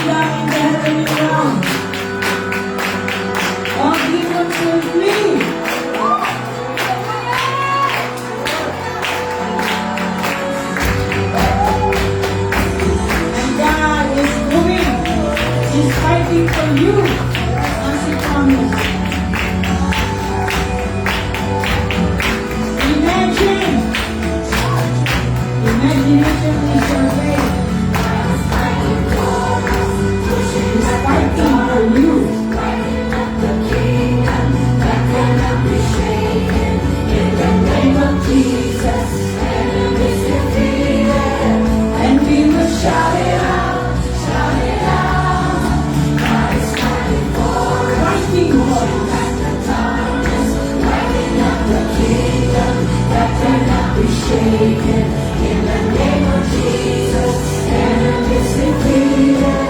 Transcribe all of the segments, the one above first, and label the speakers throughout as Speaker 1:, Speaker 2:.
Speaker 1: down in the heavenly realm. All demons will flee. And God is moving. He's fighting for you as He promised. Imagination is your way. He's fighting for you. In the name of Jesus, enemies defeated, and we will shout it out, shout it out. God is fighting for us, fighting back the darkness, lighting up the kingdom that cannot be shaken. In the name of Jesus, enemies defeated,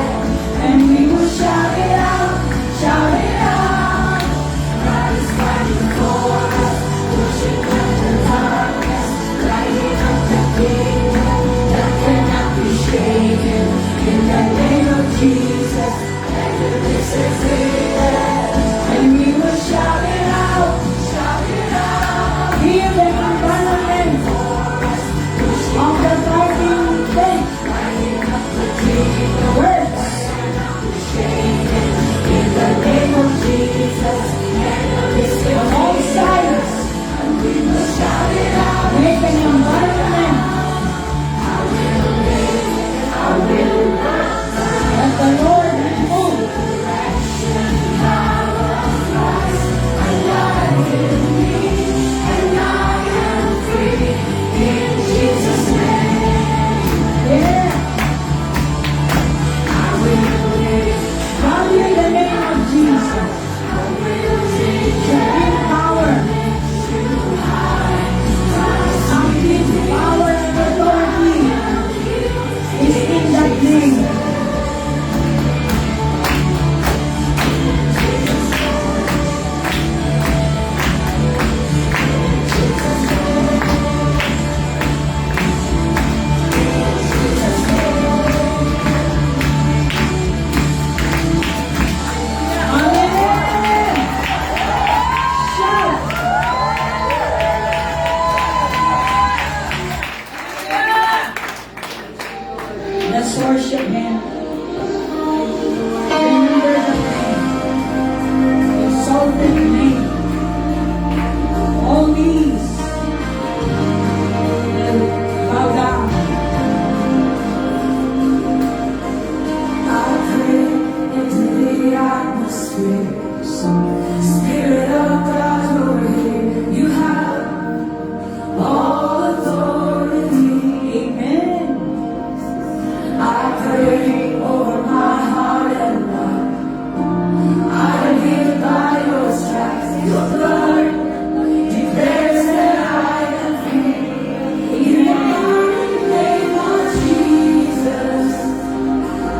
Speaker 1: and we will shout it out, shout it out. God is fighting for us, pushing back the darkness, lighting up the kingdom that cannot be shaken. In the name of Jesus, enemies defeated, and we will shout it out, shout it out. Hear the environment of the fighting faith. Words. In the name of Jesus, on all sides, we will shout it out. Make an environment. Let the Lord move. Yeah. Hallelujah, in the name of Jesus. Supreme power. Supreme power and authority is in that name. Amen. Shout. Let's worship Him. Remember the name, exalted name. All knees will bow down. I pray into the atmosphere. Spirit of God, you're here. You have all authority. Amen. I pray over my heart and life. I live by your stripes. Your blood declares that I am free. In the mighty name of Jesus,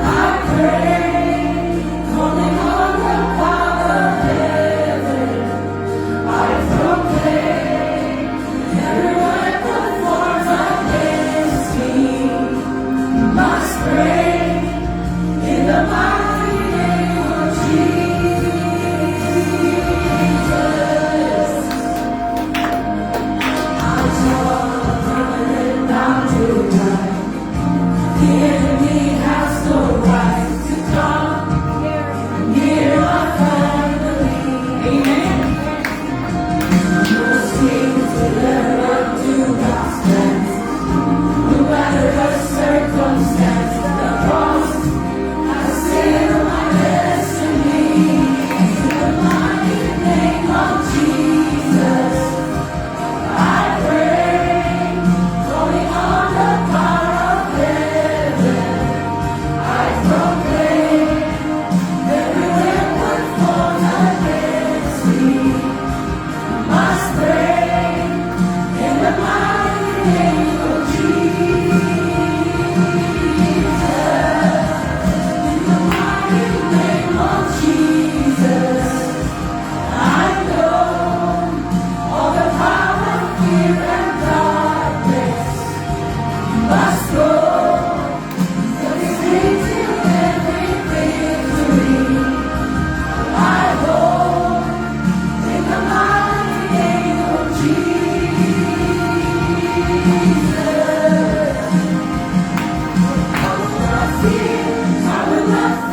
Speaker 1: I pray, calling on the power of heaven. I proclaim every weapon formed against me must break in the mighty name of Jesus. I draw a permanent boundary line. The enemy has no right to come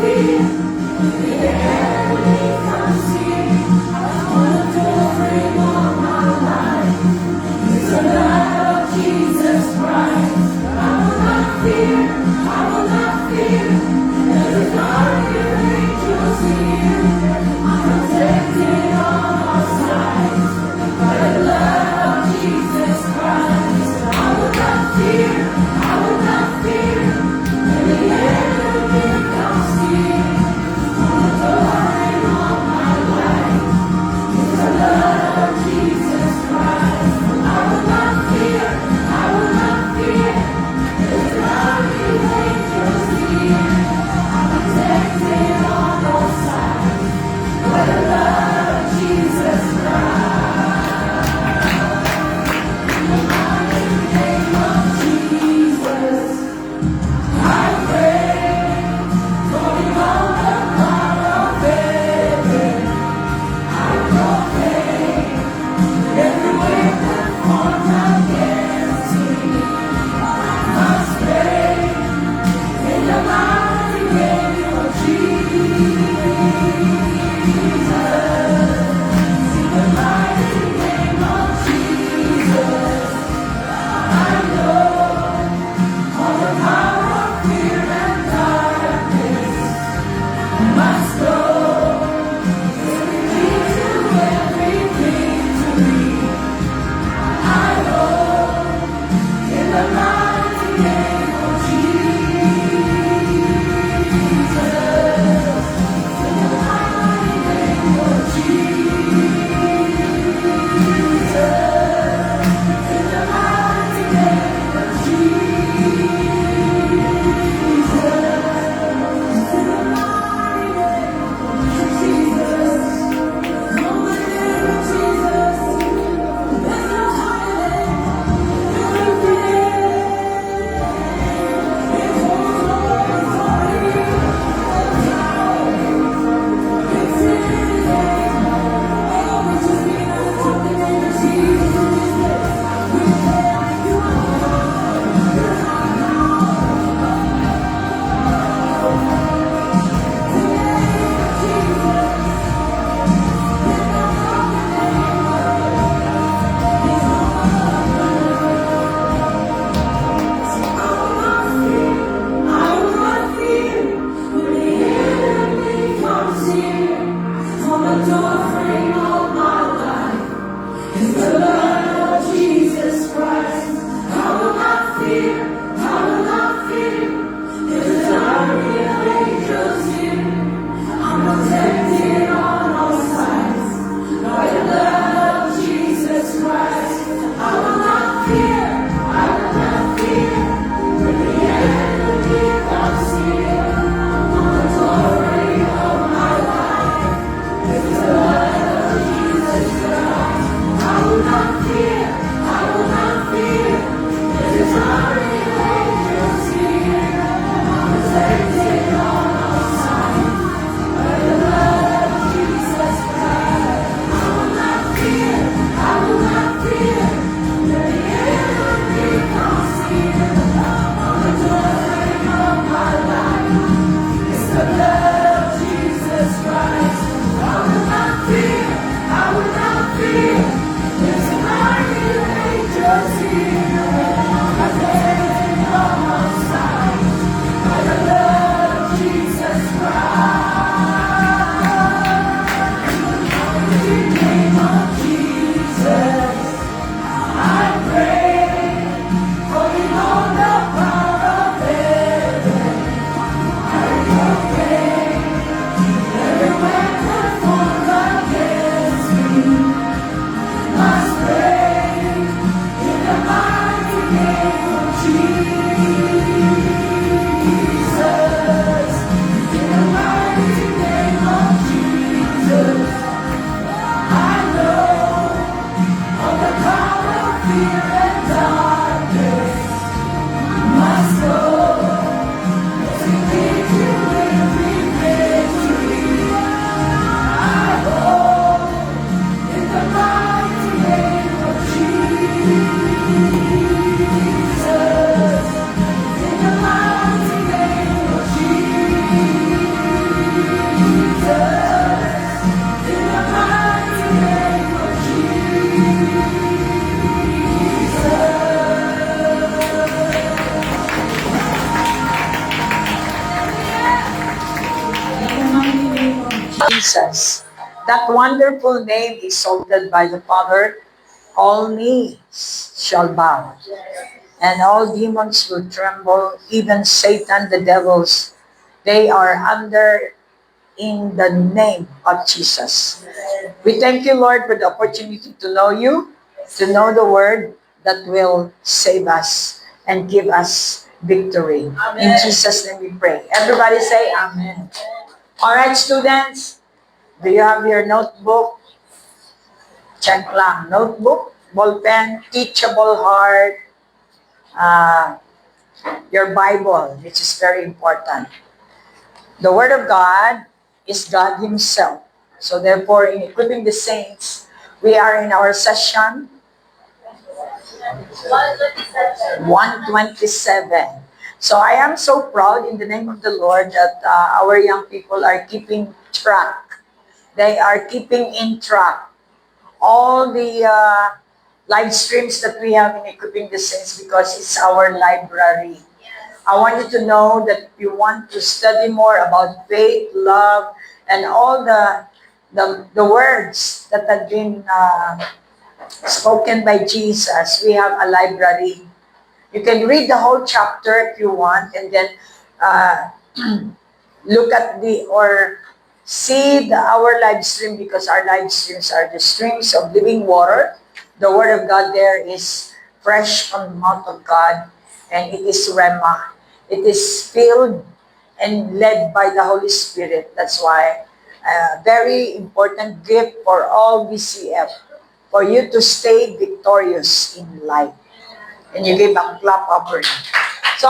Speaker 1: Away.
Speaker 2: Jesus. That wonderful name exalted by the Father, all knees shall bow, and all demons will tremble, even Satan, the devils, they are under in the name of Jesus. We thank you, Lord, for the opportunity to know you, to know the word that will save us and give us victory. In Jesus' name we pray. Everybody say amen. All right, students, do you have your notebook? Check lang. Notebook, ballpen, teachable heart, uh, your Bible, which is very important. The Word of God is God Himself. So therefore, in equipping the saints, we are in our session 127. So I am so proud in the name of the Lord that our young people are keeping track. They are keeping in track all the live streams that we have in Equipping the Saints because it's our library. I want you to know that if you want to study more about faith, love, and all the words that have been spoken by Jesus, we have a library. You can read the whole chapter if you want, and then uh, look at or see our live stream, because our live streams are the streams of living water. The word of God there is fresh from the mouth of God, and it is Rema. It is filled and led by the Holy Spirit. That's why a very important gift for all BCF, for you to stay victorious in life. And you gave a clap offering. So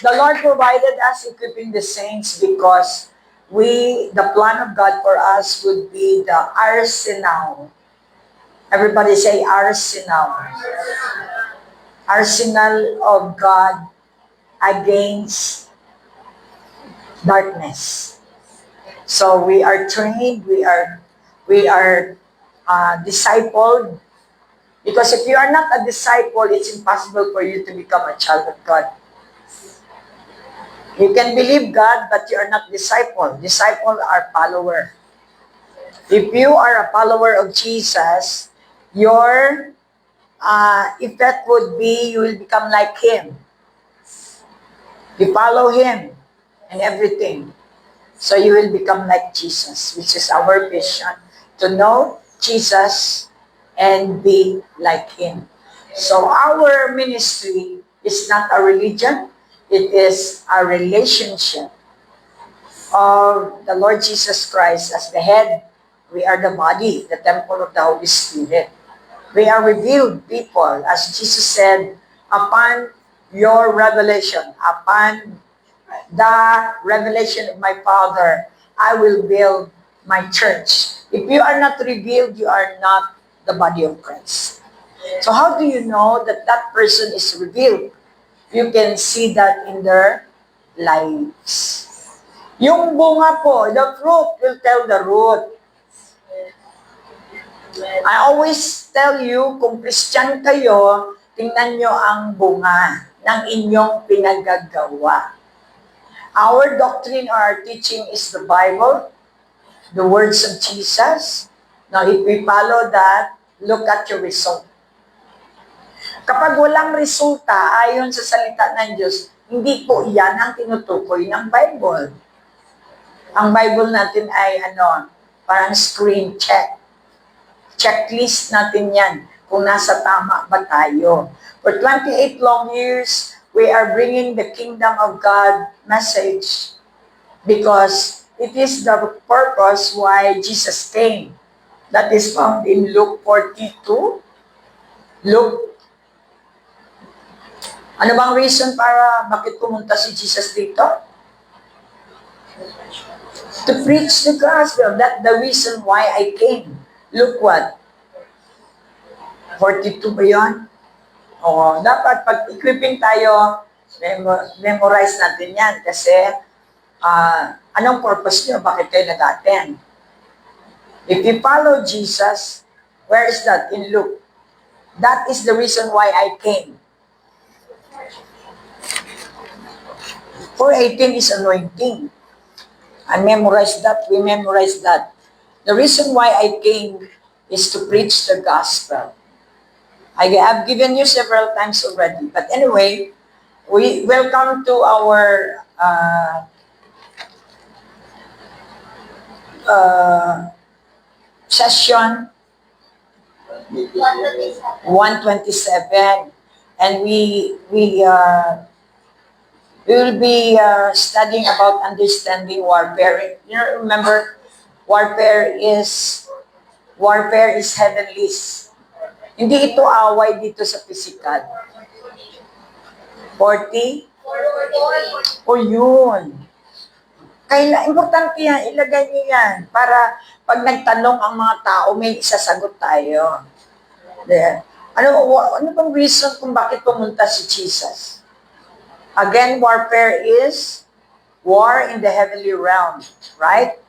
Speaker 2: the Lord provided us equipping the saints because the plan of God for us would be the arsenal. Everybody say arsenal. Arsenal of God against darkness. So we are trained, we are discipled. Because if you are not a disciple, it's impossible for you to become a child of God. You can believe God, but you are not disciple. Disciple are follower. If you are a follower of Jesus, your effect would be you will become like Him. You follow Him and everything. So you will become like Jesus, which is our vision, to know Jesus and be like Him. So our ministry is not a religion, it is a relationship of the Lord Jesus Christ as the head. We are the body, the temple of the Holy Spirit. We are revealed people, as Jesus said, upon your revelation, upon the revelation of my Father, I will build my church. If you are not revealed, you are not the body of Christ. So how do you know that that person is revealed? You can see that in their lives. Yung bunga po, the fruit will tell the root. I always tell you, kung Christian kayo, tingnan nyo ang bunga ng inyong pinagagawa. Our doctrine or our teaching is the Bible, the words of Jesus. Now, if we follow that, look at your result. Kapag walang resulta ayon sa salita ng Diyos, hindi po yan ang tinutukoy ng Bible. Ang Bible natin ay parang screen check. Checklist natin yan kung nasa tama ba tayo. For 28 long years, we are bringing the kingdom of God message because it is the purpose why Jesus came. That is found in Luke 42. Luke. Ano bang reason para bakit pumunta si Jesus dito? To preach the gospel. That's the reason why I came. Look what? 42 ba yun? Oo, dapat pag equipping tayo, memorize natin yan kasi anong purpose nyo? Bakit kayo nag-attend? If you follow Jesus, where is that? In Luke. That is the reason why I came. 4:18 is anointing. I memorize that. We memorize that. The reason why I came is to preach the gospel. I have given you several times already. But anyway, we welcome to our session 127. And we will be studying about understanding warfare. You know, remember, warfare is heavenly. Hindi ito away dito sa physical. 40? O yun. Importante yan, ilagay niyo yan. Para pag nagtanong ang mga tao, may isasagot tayo. There. Ano bang reason kung bakit pumunta si Jesus? Again, warfare is war in the heavenly realm, right?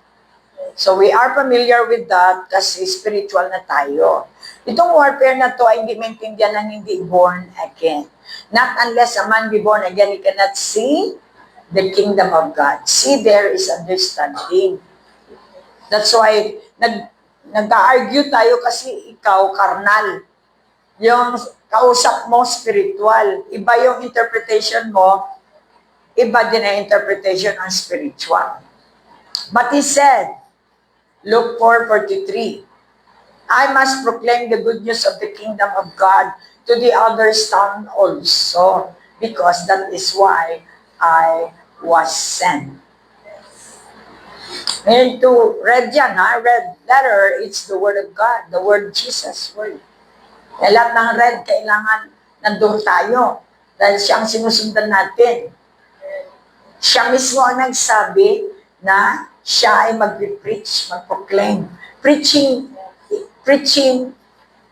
Speaker 2: So we are familiar with that kasi spiritual na tayo. Itong warfare na to ay hindi maintindihan ng hindi born again. Not unless a man be born again, he cannot see the kingdom of God. See, there is understanding. That's why nag-argue tayo kasi ikaw karnal. Yung kausap mo spiritual. Iba yung interpretation mo, iba din ang interpretation ng spiritual. But he said, Luke 4:43, I must proclaim the good news of the kingdom of God to the other town also, because that is why I was sent. And to read yan, red letter, it's the word of God, the word Jesus, word. Kaya lahat ng red, kailangan nandun tayo, dahil siyang sinusundan natin. Siya mismo ang nagsabi na siya ay mag-preach, mag-proclaim. Preaching,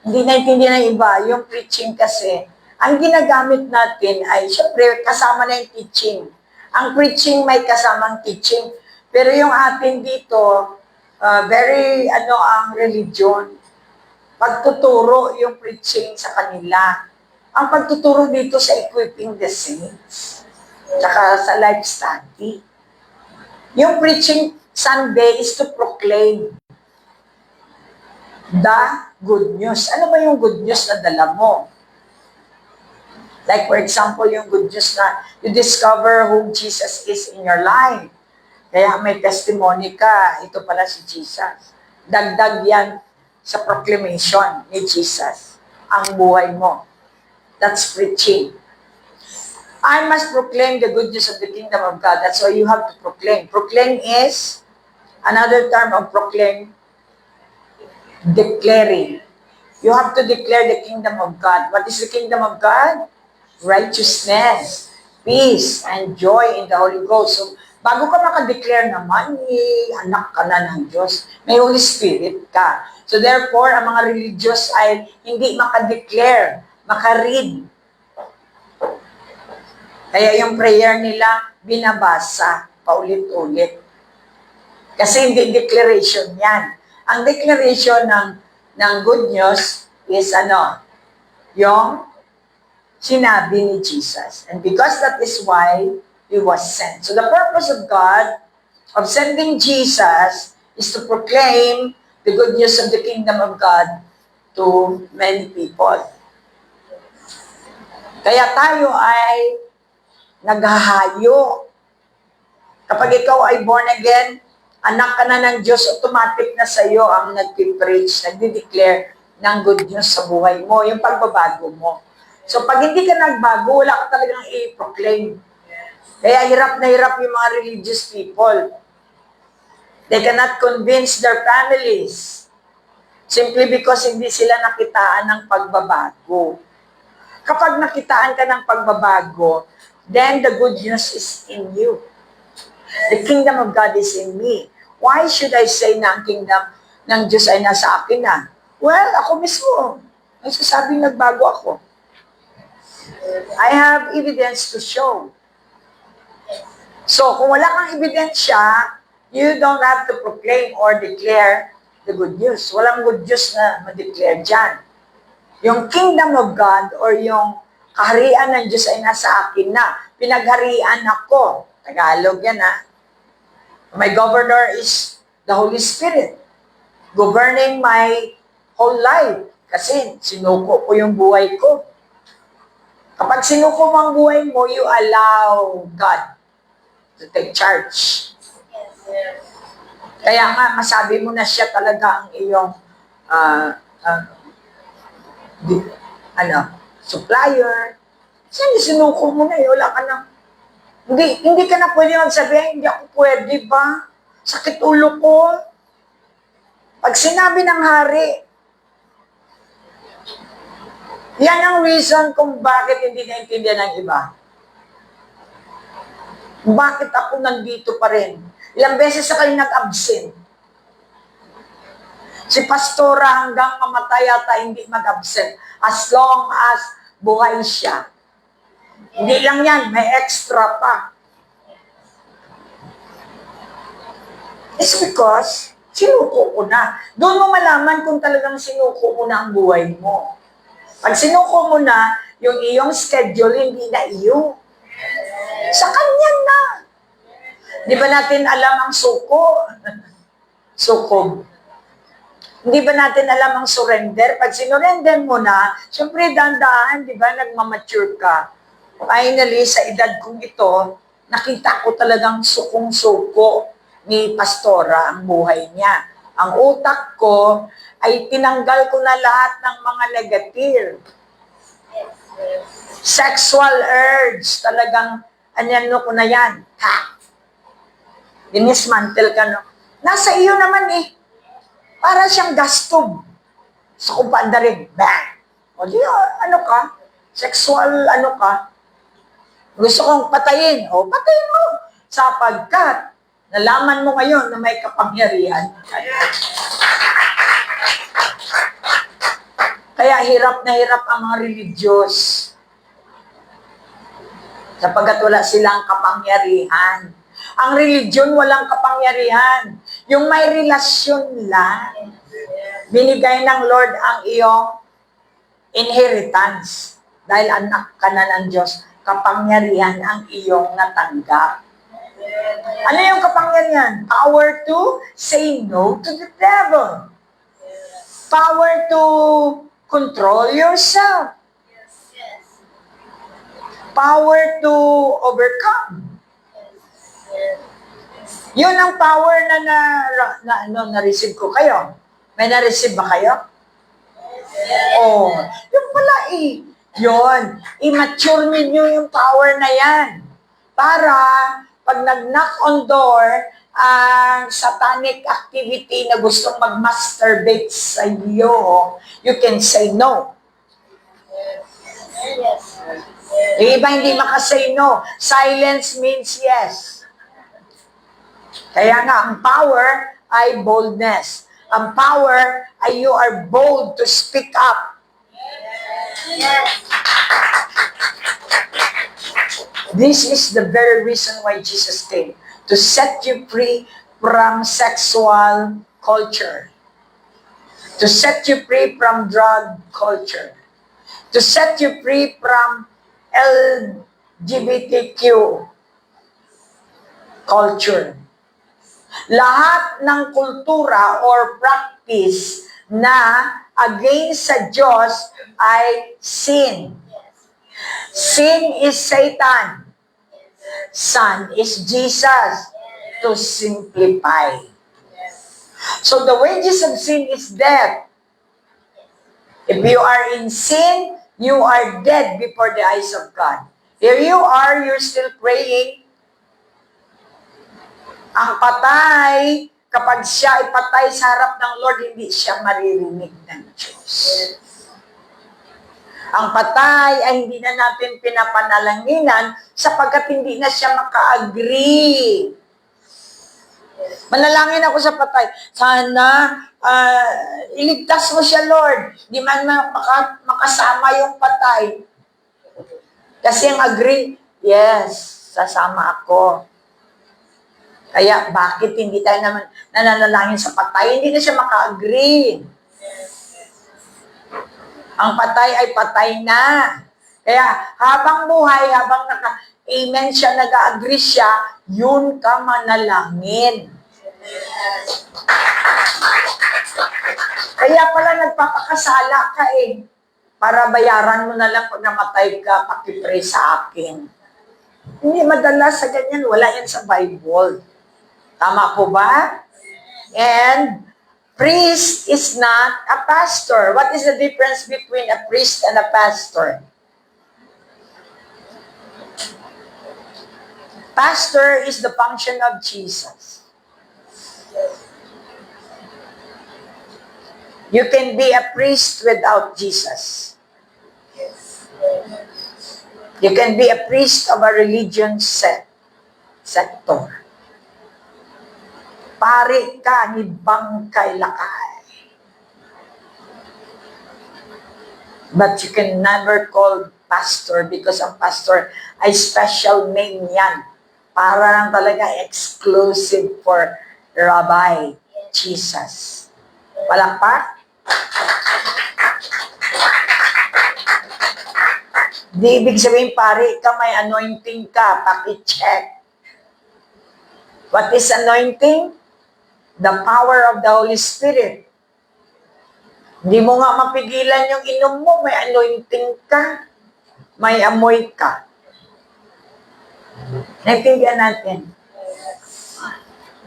Speaker 2: hindi naintindihan ng iba. Yung preaching kasi, ang ginagamit natin ay, syempre, kasama na yung teaching. Ang preaching may kasamang teaching. Pero yung atin dito, ang religion. Pagtuturo yung preaching sa kanila. Ang pagtuturo dito sa equipping the saints. Tsaka sa life study. Yung preaching Sunday is to proclaim the good news. Ano ba yung good news na dala mo? Like for example, yung good news na you discover who Jesus is in your life. Kaya may testimony ka, ito pala si Jesus. Dagdag yan sa proclamation ni Jesus, ang buhay mo. That's preaching. I must proclaim the good news of the kingdom of God. That's why you have to proclaim. Proclaim is another term of proclaim, declaring. You have to declare the kingdom of God. What is the kingdom of God? Righteousness, peace, and joy in the Holy Ghost. So, bago ka makadeclare naman, anak ka na ng Diyos. May Holy Spirit ka. So therefore, ang mga religious ay hindi makadeclare, makaread. Kaya yung prayer nila, binabasa paulit-ulit. Kasi hindi declaration yan. Ang declaration ng good news is yung sinabi ni Jesus. And because that is why he was sent. So the purpose of God, of sending Jesus, is to proclaim the good news of the kingdom of God to many people. Kaya tayo ay naghahayo. Kapag ikaw ay born again, anak ka na ng Diyos, automatic na sa iyo ang nag-preach, nagdi-declare ng good news sa buhay mo, yung pagbabago mo. So pag hindi ka nagbago, wala ka talagang i-proclaim. Kaya hirap na hirap yung mga religious people. They cannot convince their families simply because hindi sila nakitaan ng pagbabago. Kapag nakitaan ka ng pagbabago, then the good news is in you. The kingdom of God is in me. Why should I say na ang kingdom ng Diyos ay nasa akin na? Well, ako mismo. Nagsasabing nagbago ako. I have evidence to show. So, kung wala kang ebidensya, you don't have to proclaim or declare the good news. Walang good news na ma-declare dyan. Yung kingdom of God or yung kaharian ng Diyos ay nasa akin na. Pinagharian ako. Tagalog yan, ha? My governor is the Holy Spirit. governing my whole life. Kasi sinuko ko yung buhay ko. Kapag sinuko mo ang buhay mo, you allow God to take charge. Kaya nga, masabi mo na siya talaga ang iyong supplier. Kasi sinuko mo na, wala ka na. Hindi ka na pwede magsabihin, hindi ako pwede ba? Sakit ulo ko. Pag sinabi ng hari, yan ang reason kung bakit hindi naintindihan ng iba. Bakit ako nandito pa rin? Ilang beses sa kayo nag-absent. Si pastora hanggang mamatay ata hindi mag-absent. As long as buhay siya. Hindi lang yan, may extra pa. It's because sinuko ko na. Doon mo malaman kung talagang sinuko mo na ang buhay mo. Pag sinuko mo na, yung iyong schedule, hindi na iyo. Sa kanya na. Di ba natin alam ang suko? Sukob. Hindi ba natin alam ang surrender? Pag sinurrender mo na, syempre dandaan, di ba, nagmamature ka. Finally, sa edad kong ito, nakita ko talagang sukong-suko ni Pastora ang buhay niya. Ang utak ko ay tinanggal ko na lahat ng mga negative. Sexual urge, talagang, ano ko na yan, ha? Dinismantle ka, no? Nasa iyo naman eh. Para siyang gastob. Sa kumpanda rin, bang! O di, ano ka? Sexual, ano ka? Gusto kong patayin. O, patayin mo. Sapagkat, nalaman mo ngayon na may kapangyarihan. Kaya hirap na hirap ang mga religious. Sapagkat wala silang kapangyarihan. Ang religion walang kapangyarihan. Yung may relasyon lang. Binigay ng Lord ang iyong inheritance. Dahil anak ka na ng Diyos, kapangyarihan ang iyong natanggap. Ano yung kapangyarihan? Power to say no to the devil. Power to control yourself. Power to overcome. Yun ang power na-receive ko kayo. May na-receive ba kayo? Oh, yun pala eh. Yun, i-mature ninyo yung power na yan. Para, pag nag-knock on door, ang satanic activity na gustong mag-masturbate sa iyo, you can say no. Yung iba hindi makasay no. Silence means yes. Kaya nga, ang power ay boldness. Ang power ay you are bold to speak up. This is the very reason why Jesus came. To set you free from sexual culture. To set you free from drug culture. To set you free from LGBTQ culture. Lahat ng kultura or practice na against sa Diyos ay sin. Sin is Satan. Son is Jesus. To simplify. So the wages of sin is death. If you are in sin, you are dead before the eyes of God. Here you are, you're still praying. Ang patay, kapag siya ay patay sa harap ng Lord, hindi siya maririnig ng Diyos. Ang patay ay hindi na natin pinapanalanginan sapagkat hindi na siya maka-agree. Manalangin ako sa patay. Sana iligtas mo siya, Lord. Di man makasama yung patay. Kasi ang agree, yes, sasama ako. Kaya bakit hindi tayo naman nananalangin sa patay? Hindi na siya maka-agree. Ang patay ay patay na. Kaya habang buhay, habang naka-amen siya, nag-agree siya, yun ka manalangin. Kaya pala nagpapakasala ka eh. Para bayaran mo na lang pag namatay ka, pakipray sa akin. Hindi madalas sa ganyan, wala yan sa Bible. Tama po ba? And priest is not a pastor. What is the difference between a priest and a pastor? Pastor is the function of Jesus. You can be a priest without Jesus. You can be a priest of a religion sector. Pari ka ni Bangkay Lakay. But you can never call pastor because ang pastor ay special name yan. Para lang talaga exclusive for Rabbi Jesus. Palakpak? Di ibig sabihin, pare ka, may anointing ka, paki-check. What is anointing? The power of the Holy Spirit. Hindi mo nga mapigilan yung inom mo, may anointing ka, may amoy ka. Naintindihan natin.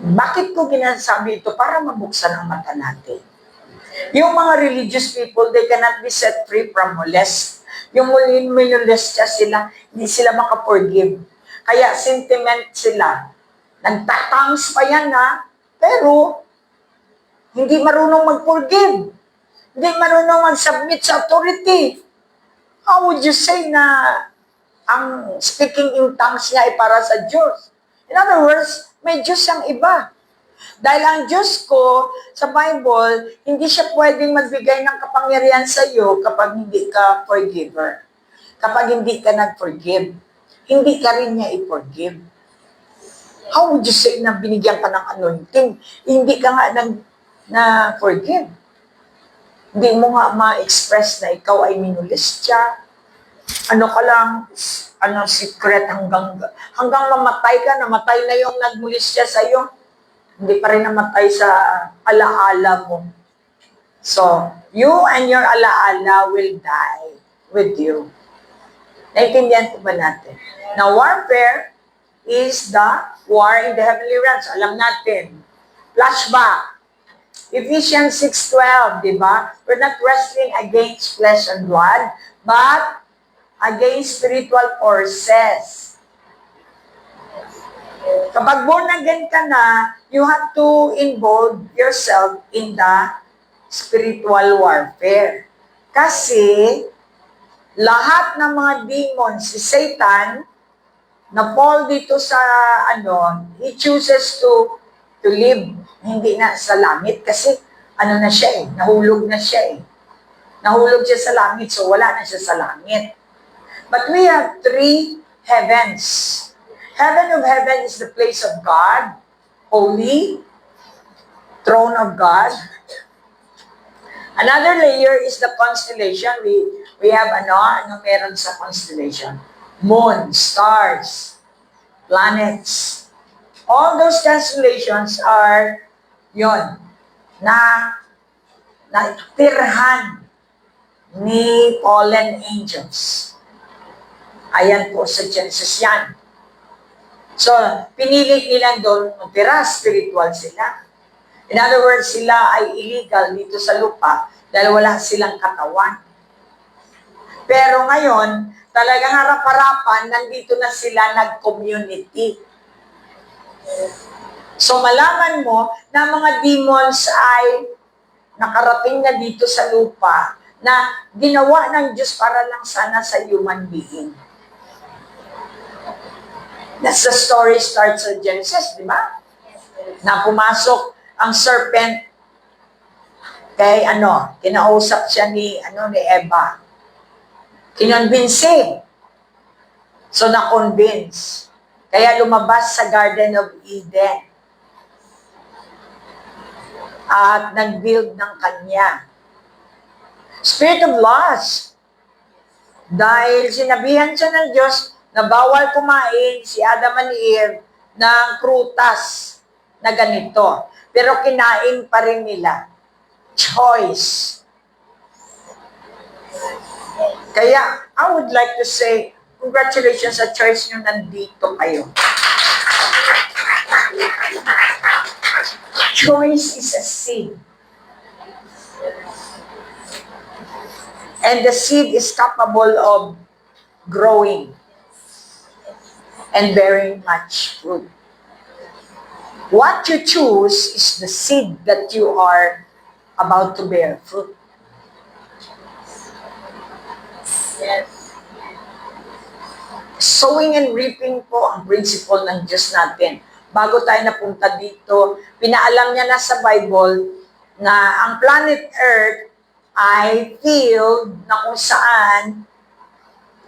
Speaker 2: Bakit ko ginasabi ito? Para mabuksan ang mata natin. Yung mga religious people, they cannot be set free from molest. Yung molestya sila, hindi sila makaforgive. Kaya sentiment sila. Nagtatangs pa yan ha, pero hindi marunong mag-forgive. Hindi marunong mag-submit sa authority. How would you say na ang speaking in tongues niya ay para sa Diyos? In other words, may Diyos ang iba. Dahil ang Diyos ko, sa Bible, hindi siya pwedeng magbigay ng kapangyarihan sa iyo kapag hindi ka forgiver. Kapag hindi ka nag-forgive, hindi ka rin niya i-forgive. How would you say na binigyan ka ng anointing? Hindi ka nga na-forgive. Hindi mo nga ma-express na ikaw ay minulestya. Ano ka lang, secret hanggang mamatay ka, namatay na yung nagmulestya sa iyo. Hindi pa rin namatay sa alaala mo. So, you and your alaala will die with you. Naintindihan po ba natin? Now, warfare is the war in the heavenly realms. Alam natin. Flashback. Ephesians 6:12, di ba? We're not wrestling against flesh and blood, but against spiritual forces. Kapag born again ka na, you have to involve yourself in the spiritual warfare. Kasi, lahat ng mga demons, si Satan, na fall dito sa, he chooses to live, hindi na sa langit. Kasi, na siya nahulog na siya Nahulog siya sa langit, so wala na siya sa langit. But we have 3 heavens. Heaven of heaven is the place of God, holy, throne of God. Another layer is the constellation. We have ano meron sa constellation? Moon, stars, planets. All those constellations are na tirhan ni fallen angels. Ayan po sa Genesis yan. So, pinili nilang doon magtira, spiritual sila. In other words, sila ay illegal dito sa lupa dahil wala silang katawan. Pero ngayon, talagang harap-harapan, nandito na sila nag-community. So, malaman mo na mga demons ay nakarating na dito sa lupa na ginawa ng Diyos para lang sana sa human being. That's the story starts in Genesis, di ba? Na pumasok ang serpent kay kinausap siya ni Eva. Kinonvince. So na-convince. Kaya lumabas sa Garden of Eden. At nag-build ng kanya. Spirit of lust. Dahil sinabihan siya ng Diyos na bawal kumain si Adam and Eve ng prutas na ganito. Pero kinain pa rin nila. choice. Kaya, I would like to say, congratulations sa choice nyo, nandito kayo. Choice is a seed. And the seed is capable of growing and bearing much fruit. What you choose is the seed that you are about to bear fruit.
Speaker 1: Yes.
Speaker 2: Sowing and reaping po ang principle ng Diyos natin. Bago tayo napunta dito, pinaalam niya na sa Bible na ang planet Earth ay field na kung saan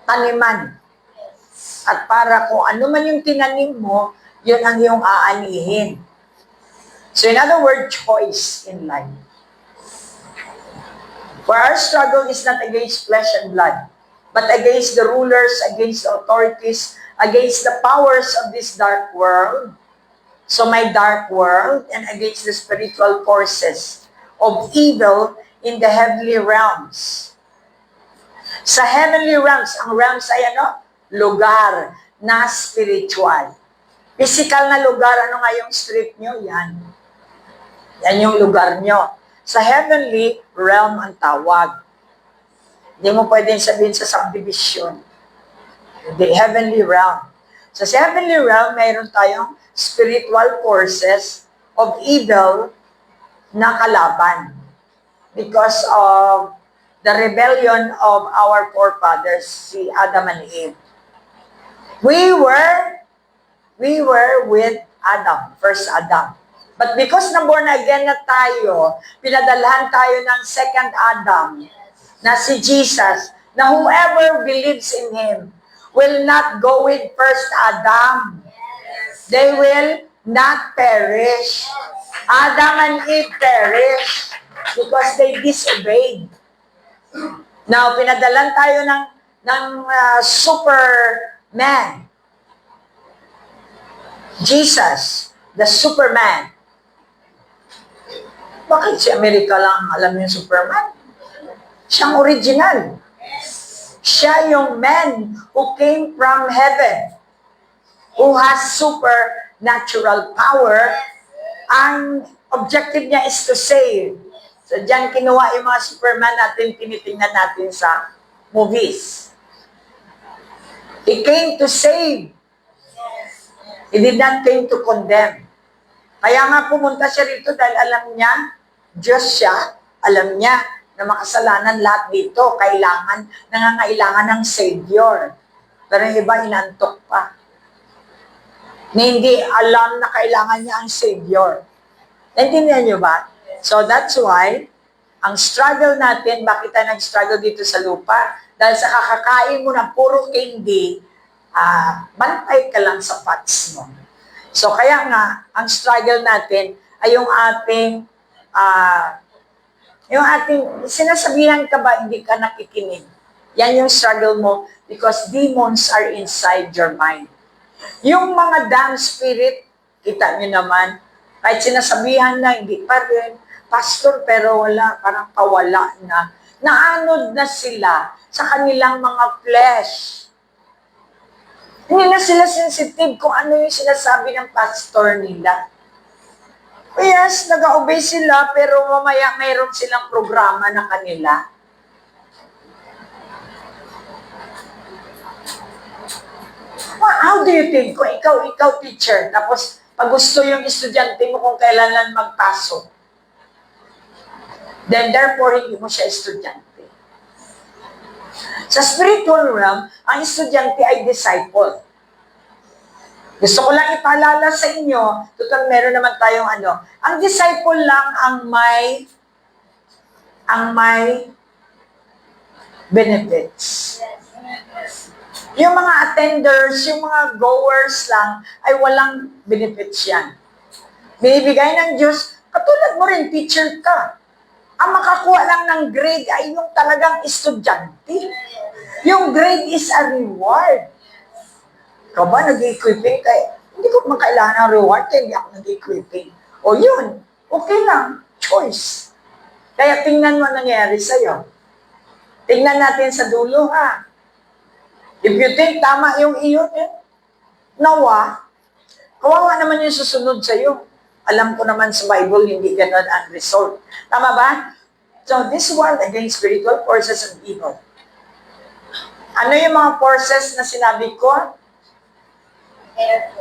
Speaker 2: taniman. At para kung ano man yung tinanim mo, yun ang iyong aanihin. So in other words, choice in life. For our struggle is not against flesh and blood, but against the rulers, against the authorities, against the powers of this dark world. So my dark world, and against the spiritual forces of evil in the heavenly realms. Sa heavenly realms, ang realms ay ano? Lugar na spiritual. Physical na lugar, ano nga yung street nyo? Yan. Yan yung lugar nyo. Sa heavenly realm ang tawag. Hindi mo pwedeng sabihin sa subdivision. The heavenly realm. So sa heavenly realm, mayroon tayong spiritual forces of evil na kalaban. Because of the rebellion of our forefathers, si Adam and Eve. We were with Adam, first Adam. But because na born again na tayo, pinadalhan tayo ng second Adam, na si Jesus, na whoever believes in Him will not go with first Adam. They will not perish. Adam and Eve perished because they disobeyed. Now, pinadalan tayo ng Superman. Jesus, the Superman. Bakit si Amerika lang alam yung Superman? Siyang original. Siya yung man who came from heaven, who has supernatural power. Ang objective niya is to save. So, diyan kinuha yung mga Superman natin, tinitingnan natin sa movies. He came to save. He did not came to condemn. Kaya nga pumunta siya rito dahil alam niya, Diyos siya, alam niya na makasalanan lahat dito, nangangailangan ng Savior. Pero yung iba, inantok pa. Na hindi alam na kailangan niya ang Savior. Naintindihan niyo ba? So that's why, ang struggle natin, bakit tayo nag-struggle dito sa lupa? Dahil sa kakakain mo ng puro candy, bantay ka lang sa fats mo. So kaya nga, ang struggle natin ay yung ating, sinasabihan ka ba, hindi ka nakikinig. Yan yung struggle mo because demons are inside your mind. Yung mga damn spirit, kita nyo naman, kahit sinasabihan na, hindi pa rin, pastor, pero wala, parang pawala na. Naanod na sila sa kanilang mga flesh. Hindi na sila sensitive kung ano yung sinasabi ng pastor nila. Yes, nag-obey sila, pero mamaya mayroon silang programa na kanila. How do you think? Kung ikaw teacher, tapos pag gusto yung estudyante mo kung kailan lang magpasok, then therefore hindi mo siya estudyante. Sa spiritual realm, ang estudyante ay disciple. Gusto ko lang ipaalala sa inyo, total meron naman tayong ang disciple lang ang may benefits. Yung mga attenders, yung mga goers lang, ay walang benefits yan. Binibigay ng Diyos, katulad mo rin, teacher ka. Ang makakuha lang ng grade ay yung talagang estudyante. Yung grade is a reward. Ikaw ba nag-equipping? Hindi ko man kailangan ng reward kaya hindi ako nag-equipping. O yun, okay lang, choice. Kaya tingnan mo ang nangyari sa'yo. Tingnan natin sa dulo, ha? If you think tama yung iyon, nawa, kawawa naman yung susunod sa'yo. Alam ko naman sa Bible, hindi ganun ang result. Tama ba? So, this war against spiritual forces of evil. Ano yung mga forces na sinabi ko?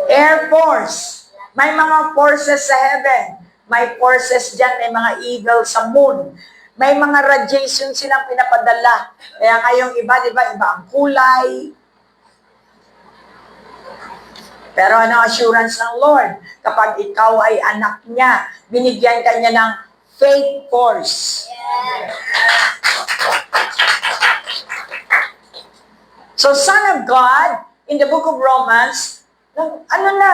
Speaker 2: Air Force. May mga forces sa heaven. May forces dyan, may mga eagle sa moon. May mga radiation silang pinapadala. Kaya ngayong iba, di ba, iba ang kulay. Pero ano assurance ng Lord? Kapag ikaw ay anak niya, binigyan ka niya ng faith force. So, Son of God, in the book of Romans,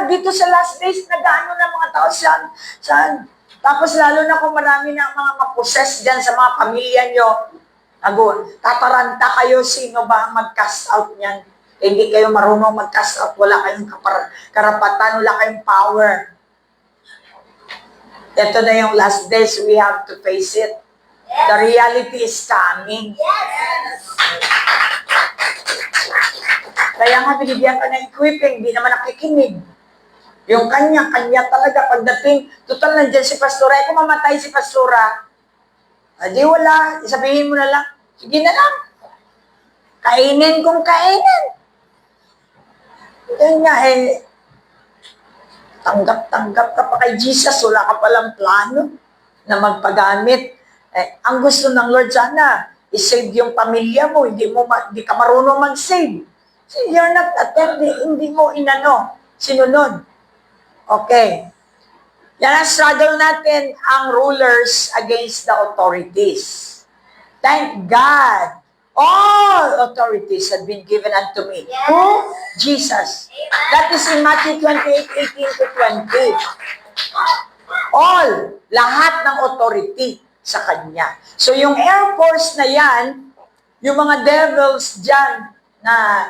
Speaker 2: dito sa last days, nag-ano na mga tao saan? Tapos lalo na kung marami na mga mapossess dyan sa mga pamilya nyo, tataranta kayo, sino ba ang mag-cast out niyan? Hindi kayo marunong mag-cast out, wala kayong karapatan, wala kayong power. Ito na yung last days, we have to face it. The reality is coming. Kaya nga, binigyan ka ng equipping, hindi naman nakikinig. Yung kanya talaga pagdating, total nandiyan si Pastora. Kung mamatay si Pastora, di wala, sabihin mo na lang, sige na lang. Kainin kung kainin. Yan nga tanggap ka pa kay Jesus, wala ka palang plano na magpagamit. Ang gusto ng Lord sana, i-save yung pamilya mo, hindi ka marunong mag-save. So you're not attending, hindi mo sinunod. Okay. Yan ang struggle natin, ang rulers against the authorities. Thank God. All authorities have been given unto me. Yes. Who? Jesus. Amen. That is in Matthew 28:18-20. All, lahat ng authority sa Kanya. So yung Air Force na yan, yung mga devils dyan na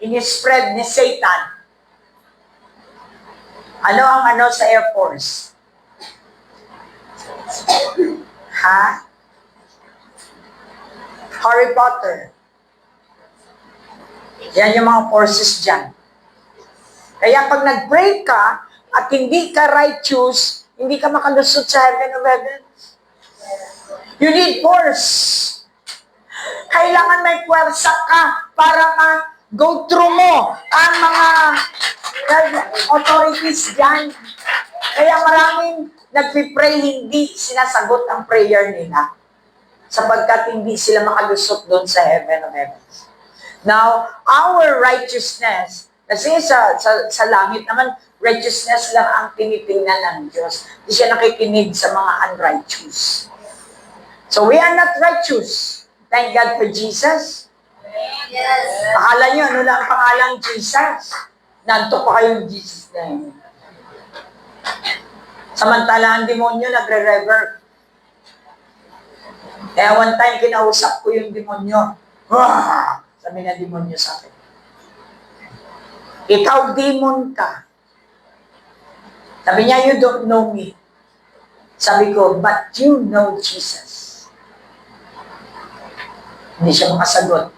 Speaker 2: inispread ni Satan. Ano ang sa Air Force? Ha? Harry Potter. Yan yung mga forces dyan. Kaya pag nag-pray ka at hindi ka righteous, hindi ka makalusot sa heaven of heavens. You need force. Kailangan may puwersa ka para go through mo ang mga authorities dyan. Kaya maraming nagpipray, hindi sinasagot ang prayer nila sapagkat hindi sila makalusot doon sa heaven of heavens. Now, our righteousness, kasi sa langit naman, righteousness lang ang tinitingnan ng Diyos. Hindi siya nakikinig sa mga unrighteous. So, we are not righteous. Thank God for Jesus. Yes. Akala nyo, ano lang ang pangalang Jesus? Nanto pa kayong Jesus na yun. Samantala, ang demonyo nagre-rever. Kaya one time, kinausap ko yung demonyo. Wah! Sabi na demonyo sa akin. Ikaw, demon ka. Sabi niya, you don't know me. Sabi ko, but you know Jesus. Hindi siya makasagot.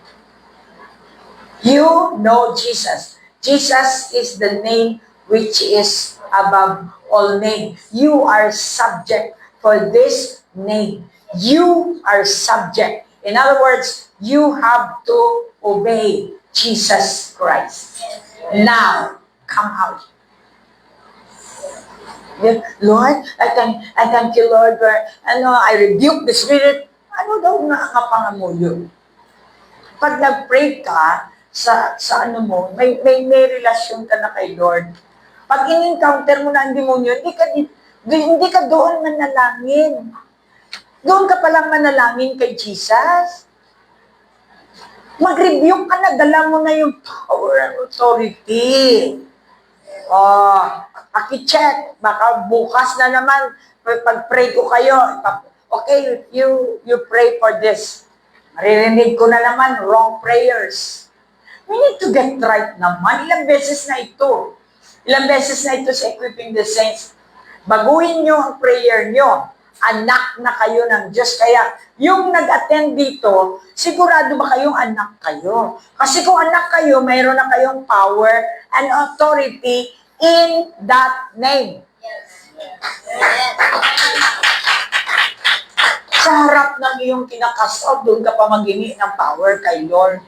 Speaker 2: You know Jesus. Jesus is the name which is above all name. You are subject for this name. You are subject. In other words, you have to obey Jesus Christ. Now, come out. Lord, I thank you, Lord, for, I rebuke the spirit. Ano daw nakakapangamuyo? Pag nag-pray ka, sa mo, may relasyon ka na kay Lord. Pag in-encounter mo na ang demonyo, hindi ka doon manalangin. Doon ka palang manalangin kay Jesus. Mag-rebuke ka na, dala mo na yung power and authority. Paki-check, baka bukas na naman, pag-pray ko kayo, okay, you pray for this. Maririnig ko na naman, wrong prayers. We need to get right naman. Ilang beses na ito sa Equipping the Saints. Baguhin nyo ang prayer nyo. anak na kayo ng Diyos. Kaya yung nag-attend dito, sigurado ba kayong anak kayo? Kasi kung anak kayo, mayroon na kayong power and authority in that name. Sa harap ng iyong kinakasal, doon ka pa maghingi ng power kay Lord.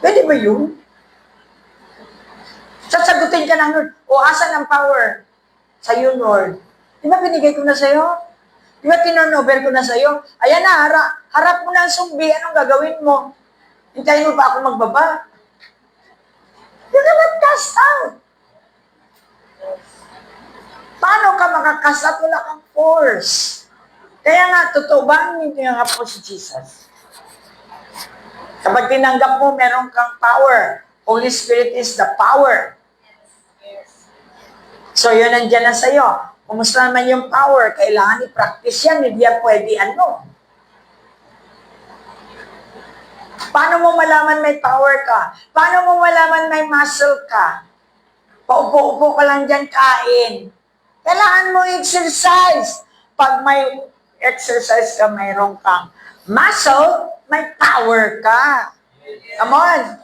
Speaker 2: Pwede ba yun? Sasagutin ka ng Lord, o asan ang power? Sa'yo, Lord. Di ba binigay ko na sa'yo? Di ba tinurnover ko na sa'yo? Ayan na, harap mo na ang sumbi. Anong gagawin mo? Hintayin mo pa ako magbaba? You're gonna cast out. Paano ka makakast out? Wala kang force. Kaya nga, totoo ba ang tinanggap mo si Jesus? Kapag tinanggap mo, meron kang power. Holy Spirit is the power. So, yun nandiyan na sa'yo. Kumusta naman yung power? Kailangan i-practice yan. Hindi yan pwede ano. Paano mo malaman may power ka? Paano mo malaman may muscle ka? Paupo-upo ka lang dyan, kain. Kailangan mo exercise. Pag may exercise ka, mayroon kang muscle, may power ka. Come on.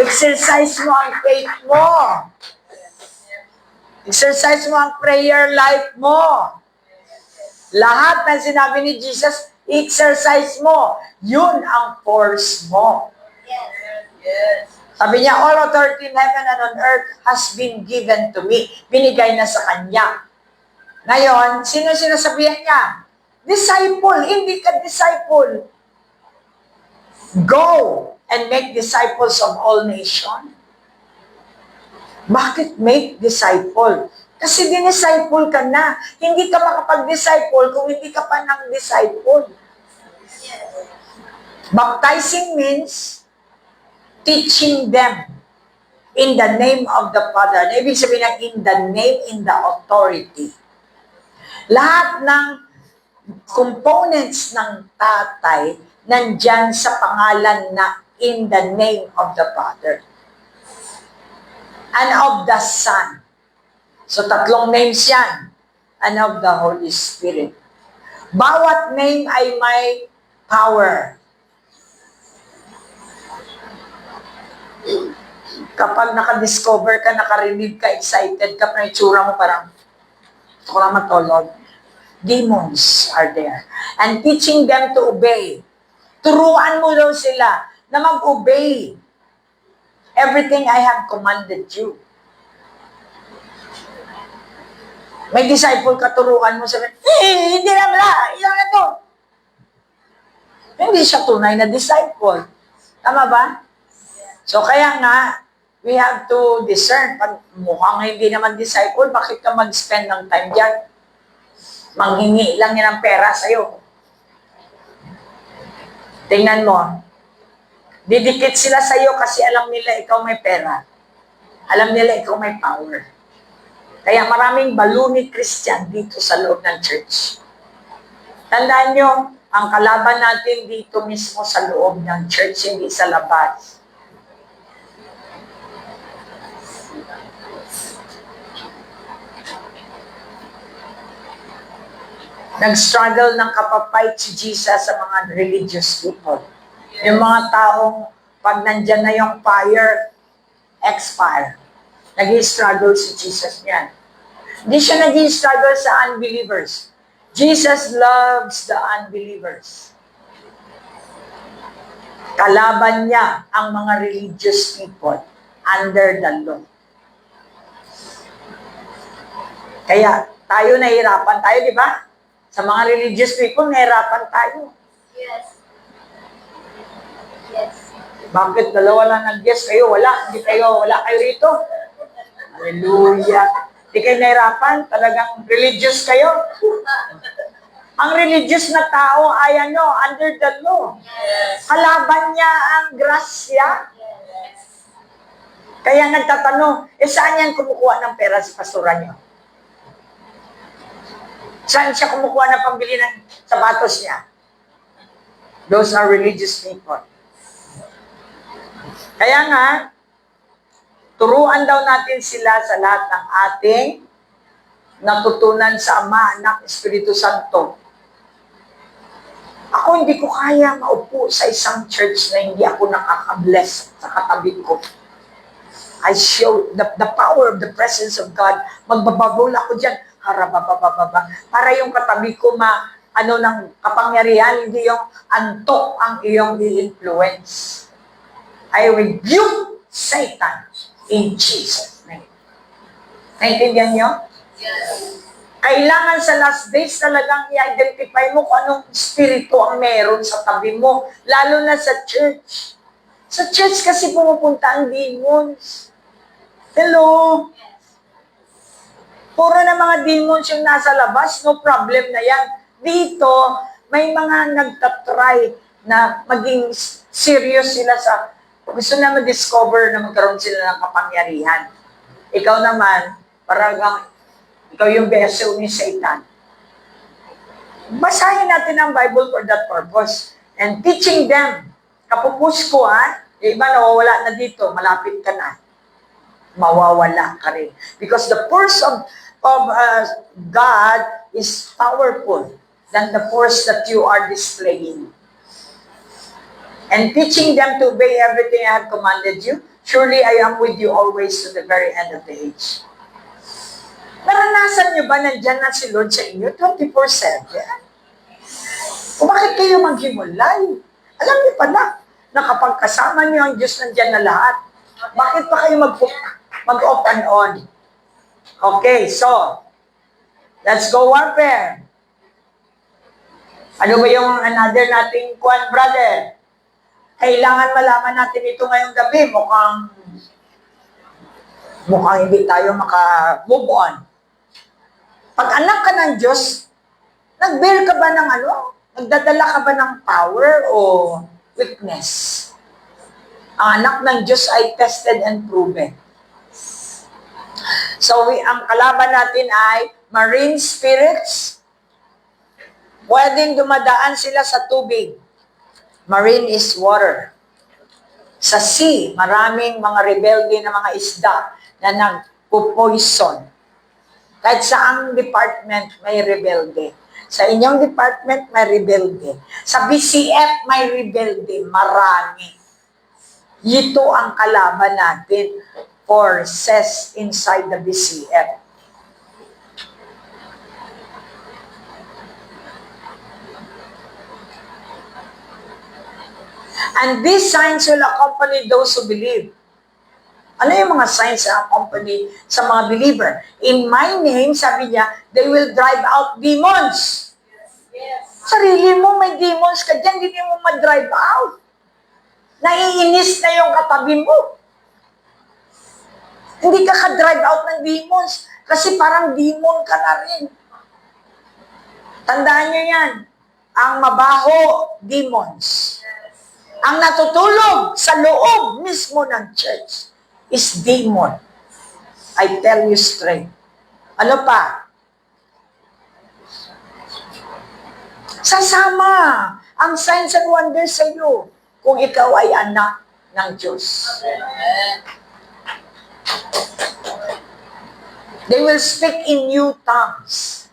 Speaker 2: Exercise mo ang faith mo. Exercise mo ang prayer life mo. Lahat ng sinabi ni Jesus, exercise mo. Yun ang force mo. Sabi niya, all authority in heaven and on earth has been given to me. Binigay na sa Kanya. Ngayon, sino sinasabihan niya? Disciple. Hindi ka disciple. Go and make disciples of all nations. Bakit make disciple? Kasi dinisciple ka na. Hindi ka makapag-disciple kung hindi ka pa ng disciple. Baptizing means teaching them in the name of the Father. Ibig sabihin ng in the name, in the authority. Lahat ng components ng tatay nandyan sa pangalan na in the name of the Father and of the Son. So, tatlong names yan. And of the Holy Spirit. Bawat name ay may power. Kapag nakadiscover ka, nakarinig ka, excited ka, na itsura mo parang, ito ko lang matulog. Demons are there. And teaching them to obey. Turuan mo daw sila na mag-obey. Everything I have commanded you. May disciple ka, turuan mo, sabi, hindi na wala, ilang na to. Hindi siya tunay na disciple. Tama ba? So kaya nga, we have to discern. Pag mukhang hindi naman disciple, bakit ka mag-spend ng time dyan? Manghingi lang yan ng pera sa'yo. Tingnan mo. Didikit sila sa'yo kasi alam nila ikaw may pera. Alam nila ikaw may power. Kaya maraming baluni Christian dito sa loob ng church. Tandaan nyo, ang kalaban natin dito mismo sa loob ng church, hindi sa labas. Nag-struggle ng kapapait si Jesus sa mga religious people. Yung mga taong pag nandyan na yung fire, expire. Nag-struggle si Jesus niyan. Hindi siya nag-struggle sa unbelievers. Jesus loves the unbelievers. Kalaban niya ang mga religious people under the law. Kaya tayo nahihirapan tayo, di ba? Sa mga religious people, nahihirapan tayo.
Speaker 3: Yes. Yes.
Speaker 2: Bakit dalawa lang nag-guess kayo? Wala. Hindi kayo, wala kayo rito. Hallelujah. Hindi kayo nahirapan? Talagang religious kayo? Ang religious na tao ay ano, under the law.
Speaker 3: Yes.
Speaker 2: Kalaban niya ang grasya.
Speaker 3: Yes.
Speaker 2: Kaya nagtatanong, saan yan kumukuha ng pera si pastora niyo? Saan siya kumukuha ng pambili ng sapatos niya? Those are religious people. Kaya nga, turuan daw natin sila sa lahat ng ating natutunan sa Ama, Anak, Espiritu Santo. Ako hindi ko kaya maupo sa isang church na hindi ako nakaka-bless sa katabi ko. I show the power of the presence of God. Magbababol ako dyan, harababababa. Para yung katabi ko ng kapangyarihan, hindi yung antok ang iyong i-influence. I rebuke Satan in Jesus' name. Naintindihan niyo?
Speaker 3: Yes.
Speaker 2: Kailangan sa last days talagang i-identify mo kung anong spirito ang meron sa tabi mo, lalo na sa church. Sa church kasi pumupunta ang demons. Hello? Puro na mga demons yung nasa labas, no problem na yan. Dito, may mga nagtatry na maging serious sila sa gusto na ma-discover na magkaroon sila ng kapangyarihan. Ikaw naman, parang ikaw yung vessel ni Satan. Basahin natin ang Bible for that purpose. And teaching them. Kapupus ko yung iba nawawala na dito, malapit ka na. Mawawala ka rin. Because the force of God is powerful than the force that you are displaying. And teaching them to obey everything I have commanded you, surely I am with you always to the very end of the age. Naranasan niyo ba nandyan na si Lord sa inyo 24/7? O bakit kayo maghiwalay? Alam niyo pala, na kapag kasama niyo ang Diyos nandyan na lahat, bakit pa kayo mag-off and on? Okay, so, let's go warfare. Ano ba yung another nating kwan, brother? Kailangan malaman natin ito ngayong gabi. Mukhang hindi tayo maka-move on. Pag anak ka ng Diyos, nag-bear ka ba ng nagdadala ka ba ng power o weakness? Ang anak ng Diyos ay tested and proven. So, ang kalaban natin ay marine spirits. Pwedeng dumadaan sila sa tubig. Marine is water. Sa sea, maraming mga rebelde na mga isda na nagpo-poison. Kahit saang department may rebelde. Sa inyong department may rebelde. Sa BCF may rebelde. Marami. Ito ang kalaban natin forces inside the BCF. And these signs will accompany those who believe. Ano yung mga signs na accompany sa mga believer? In my name, sabi niya, they will drive out demons.
Speaker 3: Yes.
Speaker 2: Sarili mo, may demons ka dyan, hindi mo ma-drive out. Naiinis na yung katabi mo. Hindi ka ka-drive out ng demons kasi parang demon ka na rin. Tandaan nyo yan. Ang mabaho, demons. Ang natutulog sa loob mismo ng church is demon. I tell you straight. Ano pa? Sasama ang signs and wonders sa iyo kung ikaw ay anak ng Diyos. They will speak in new tongues.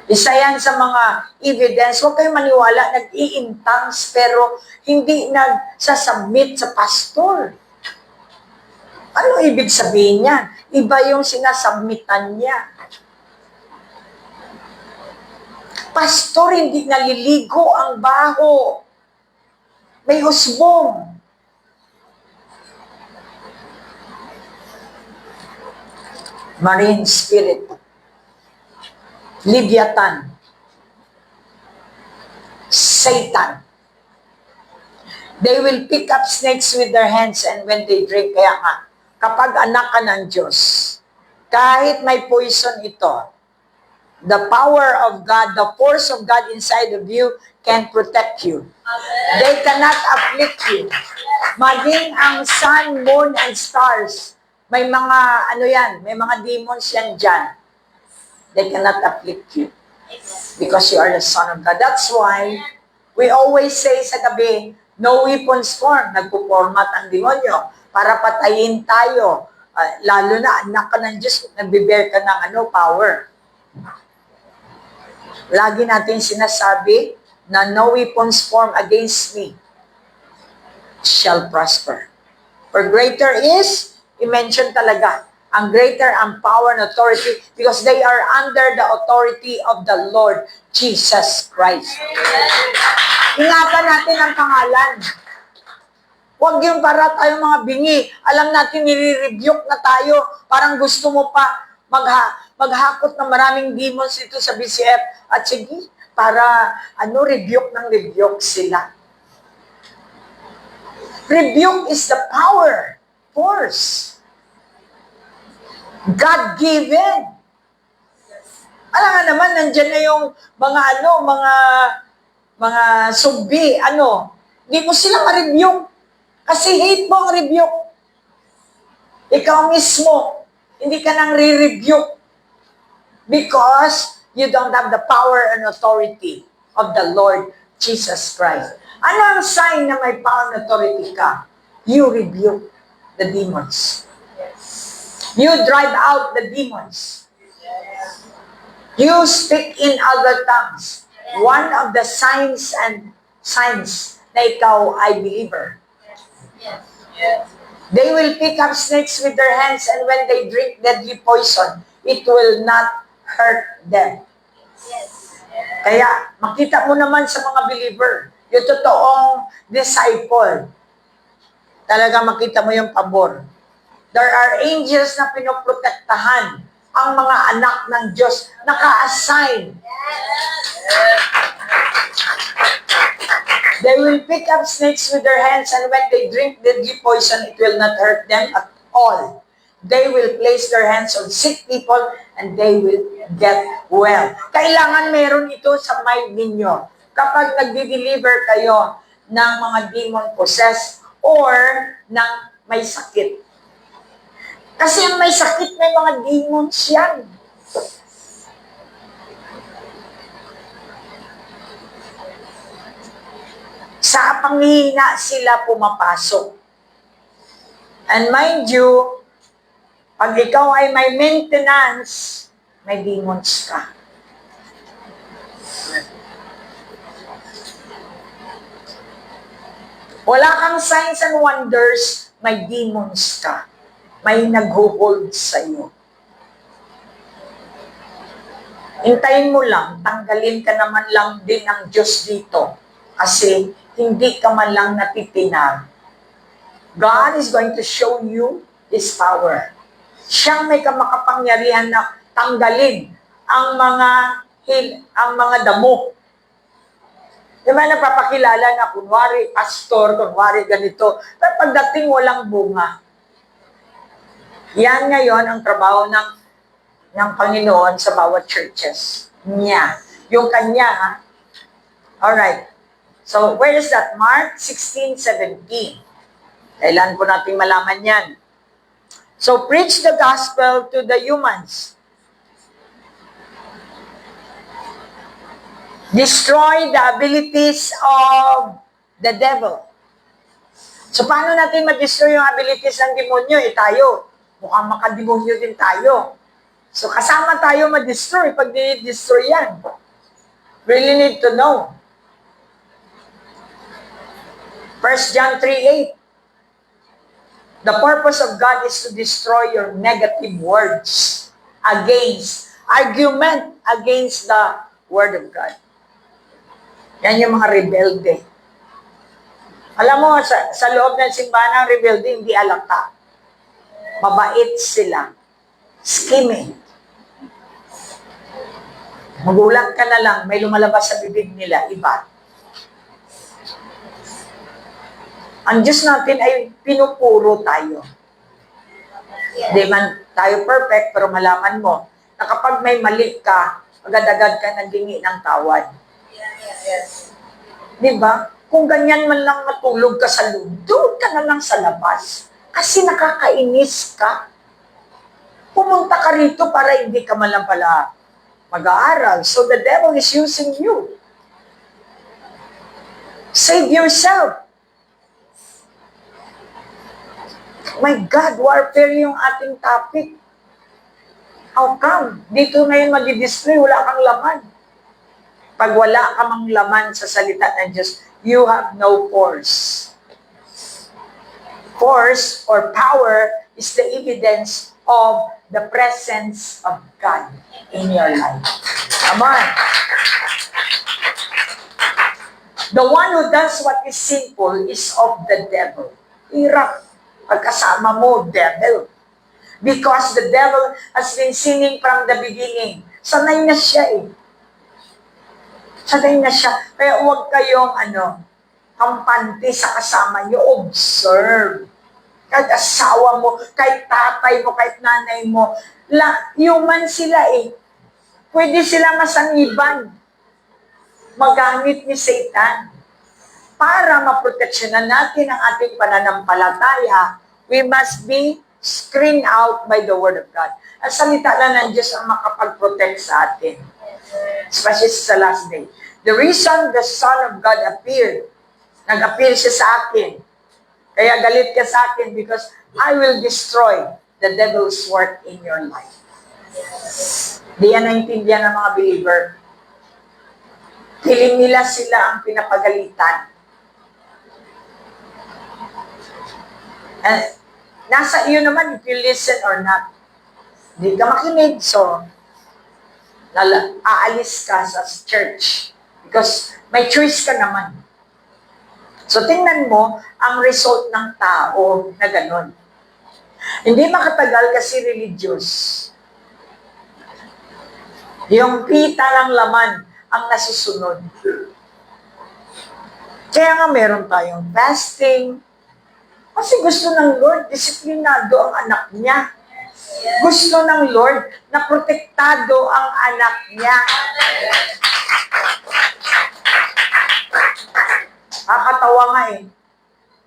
Speaker 2: Isa yan sa mga evidence. Huwag kayong maniwala, nag-i-in tongues, pero hindi nagsasubmit sa pastor. Ano ibig sabihin niya? Iba yung sinasubmitan niya. Pastor, hindi naliligo ang baho. May usbong. Marine spirit. Leviathan. Satan. They will pick up snakes with their hands and when they drink, kaya nga, kapag anak ka ng Diyos, kahit may poison ito, the power of God, the force of God inside of you can protect you.
Speaker 3: Amen.
Speaker 2: They cannot afflict you. Maging ang sun, moon, and stars, may mga, may mga demons yan dyan. They cannot afflict you because you are the Son of God. That's why we always say sa gabi, no weapons formed. Nagpo-format ang demonyo para patayin tayo. lalo na anak ka ng Diyos, nagbe-bear ka ng power. Lagi natin sinasabi na no weapons formed against me shall prosper. For greater is, i-mention talaga, ang greater ang power and authority because they are under the authority of the Lord Jesus Christ. Ingatan natin ang pangalan. Huwag yung para tayong mga bingi. Alam natin, nire-rebuke na tayo. Parang gusto mo pa maghakot ng maraming demons ito sa BCF. At sige, para rebuke ng rebuke sila. Rebuke is the power, force. God-given. Alam nga naman, nandyan na yung mga sumbi, hindi mo sila ma-rebuke. Kasi hate mo ang rebuke. Ikaw mismo, hindi ka nang re-rebuke. Because you don't have the power and authority of the Lord Jesus Christ. Ano ang sign na may power and authority ka? You rebuke the demons. You drive out the demons. You speak in other tongues. One of the signs na ikaw ay believer. They will pick up snakes with their hands, and when they drink deadly poison, it will not hurt them. Kaya, makita mo naman sa mga believer, yung totoong disciple, talaga makita mo yung pabor. There are angels na pinoprotektahan ang mga anak ng Diyos, naka-assign. They will pick up snakes with their hands, and when they drink deadly poison, it will not hurt them at all. They will place their hands on sick people, and they will get well. Kailangan meron ito sa mind ninyo. Kapag nagdi-deliver kayo ng mga demon-possessed or ng may sakit. Kasi ang may sakit, may mga demons yan. Sa panghihina sila pumapasok. And mind you, pag ikaw ay may maintenance, may demons ka. Wala kang signs and wonders, may demons ka. May nag-hold sa'yo. Hintayin mo lang, tanggalin ka naman lang din ng Diyos dito. Kasi hindi ka man lang natitinag. God is going to show you His power. Siyang may kamakapangyarihan na tanggalin ang mga damo. Diba napapakilala na kunwari pastor, kunwari ganito, pero pagdating walang bunga. Yan ngayon ang trabaho ng Panginoon sa bawat churches niya. Yung kanya, ha? Alright. So, where is that? Mark 16:17. Kailan po natin malaman yan? So, preach the gospel to the humans. Destroy the abilities of the devil. So, paano natin ma-destroy yung abilities ng demonyo? Tayo. Mukhang makademonyo din tayo. So, kasama tayo ma-destroy pag di-destroy yan. Really need to know. 1 John 3:8. The purpose of God is to destroy your negative words argument against the Word of God. Yan yung mga rebelde. Alam mo, sa loob ng simbahan ng rebelde, hindi alata. Mabait sila. Scheming. Magulat ka na lang, may lumalabas sa bibig nila, iba. Ang Diyos natin ay pinupuro tayo. Hindi man tayo perfect, pero malaman mo na kapag may mali ka, agad-agad ka naghingi ng tawad. Di ba? Kung ganyan man lang matulog ka sa loob, doon ka na lang sa labas. Kasi nakakainis ka. Pumunta ka rito para hindi ka man lang pala mag-aaral. So the devil is using you. Save yourself. My God, warfare yung ating topic. How come? Dito ngayon mag-display, wala kang laman. Pag wala ka mang laman sa salita ng Diyos, you have no force. Force or power is the evidence of the presence of God in your life. Come on. The one who does what is sinful is of the devil. Hirap. Pagkasama mo, devil. Because the devil has been sinning from the beginning. Sanay na siya eh. Sanay na siya. Kaya huwag kayong kampante sa kasama niyo. Observe. Kahit asawa mo, kahit tatay mo, kahit nanay mo. Human sila eh. Pwede sila masangiban. Magamit ni Satan. Para maproteksyonan natin ang ating pananampalataya, we must be screened out by the Word of God. Ang salita lang ng Diyos ang makapag-protect sa atin. Especially sa last day. The reason the Son of God appeared, nag-appear siya sa akin. Kaya galit ka sa akin because I will destroy the devil's work in your life. Di yan naintindihan ng mga believer. Hiling nila sila ang pinapagalitan. And nasa iyo naman if you listen or not. Hindi ka makinig, so aalis ka sa church. Because may choice ka naman. So tingnan mo ang result ng tao na ganon. Hindi makatagal kasi religious. Yung pita ng laman ang nasusunod. Kaya nga meron tayong fasting. Kasi gusto ng Lord, disiplinado ang anak niya. Gusto ng Lord na protektado ang anak niya. Kakatawa nga eh.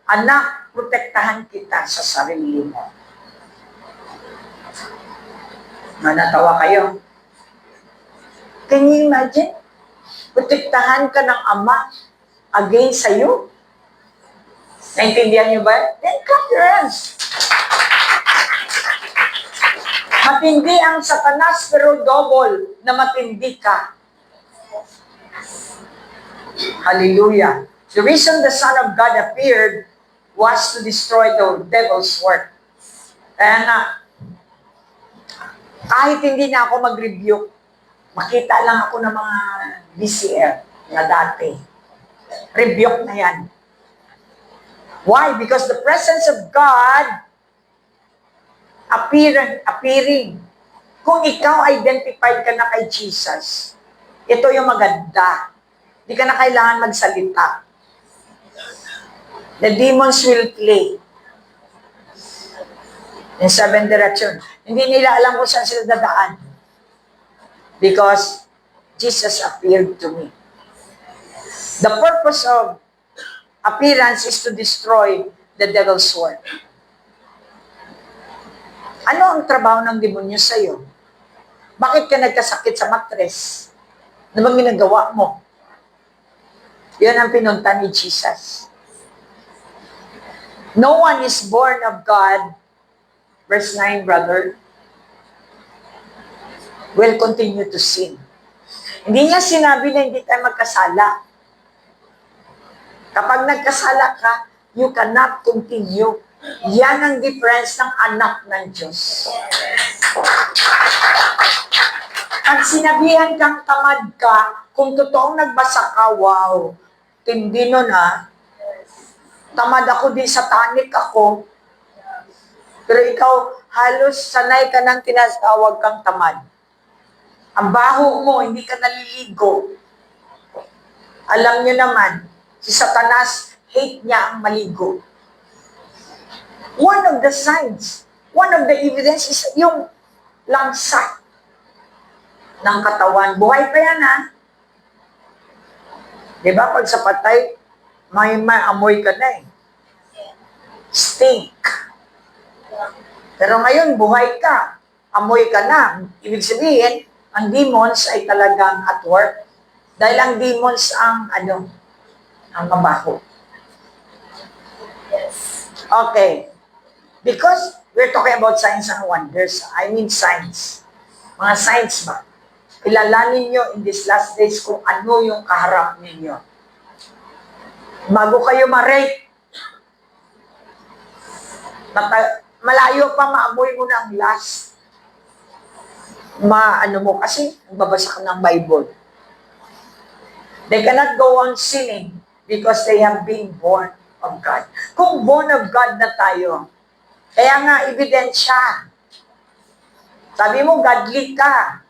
Speaker 2: Anak, protektahan kita sa sarili mo. Natawa kayo. Can you imagine? Protektahan ka ng ama against sa'yo? Naintindihan niyo ba? Then clap your hands. Matindi ang Satanas pero double na matindi ka. Hallelujah. The reason the Son of God appeared was to destroy the devil's work. Kaya nga, kahit hindi na ako mag-review, makita lang ako ng mga BCF na dati. Rebuke na yan. Why? Because the presence of God appearing. Kung ikaw identified ka na kay Jesus, ito yung maganda. Hindi ka na kailangan magsalita. The demons will play in 7 directions. Hindi nila alam kung saan sila dadaan. Because Jesus appeared to me. The purpose of appearance is to destroy the devil's work. Ano ang trabaho ng demonyo sa'yo? Bakit ka nagkasakit sa matres? Ano bang ginagawa mo? Yan ang pinunta ni Jesus. No one is born of God, verse 9, brother, will continue to sin. Hindi niya sinabi na hindi tayo magkasala. Kapag nagkasala ka, you cannot continue. Yan ang difference ng anak ng Diyos. Pag sinabihan kang tamad ka, kung totoong nagbasa ka, wow, tindi nun ha. Tamad ako, di satanic ako. Pero ikaw, halos sanay ka ng tinatawag kang tamad. Ang baho mo, hindi ka naliligo. Alam nyo naman, si Satanas, hate niya ang maligo. One of the signs, one of the evidence is yung langsa ng katawan. Buhay pa yan, ha? Diba? Pag sa patay, may amoy ka na eh. Stink. Pero ngayon, buhay ka. Amoy ka na. Ibig sabihin, ang demons ay talagang at work. Dahil ang demons ang mabaho. Okay. Because we're talking about signs and wonders. I mean signs. Mga signs ba? Kilalanin nyo in these last days kung ano yung kaharap ninyo. Bago kayo ma-rate, malayo pa maamoy mo ng last. Ano mo, kasi babasa ka ng Bible. They cannot go on sinning because they have been born of God. Kung born of God na tayo, kaya nga, ebidensya. Sabi mo, godly ka.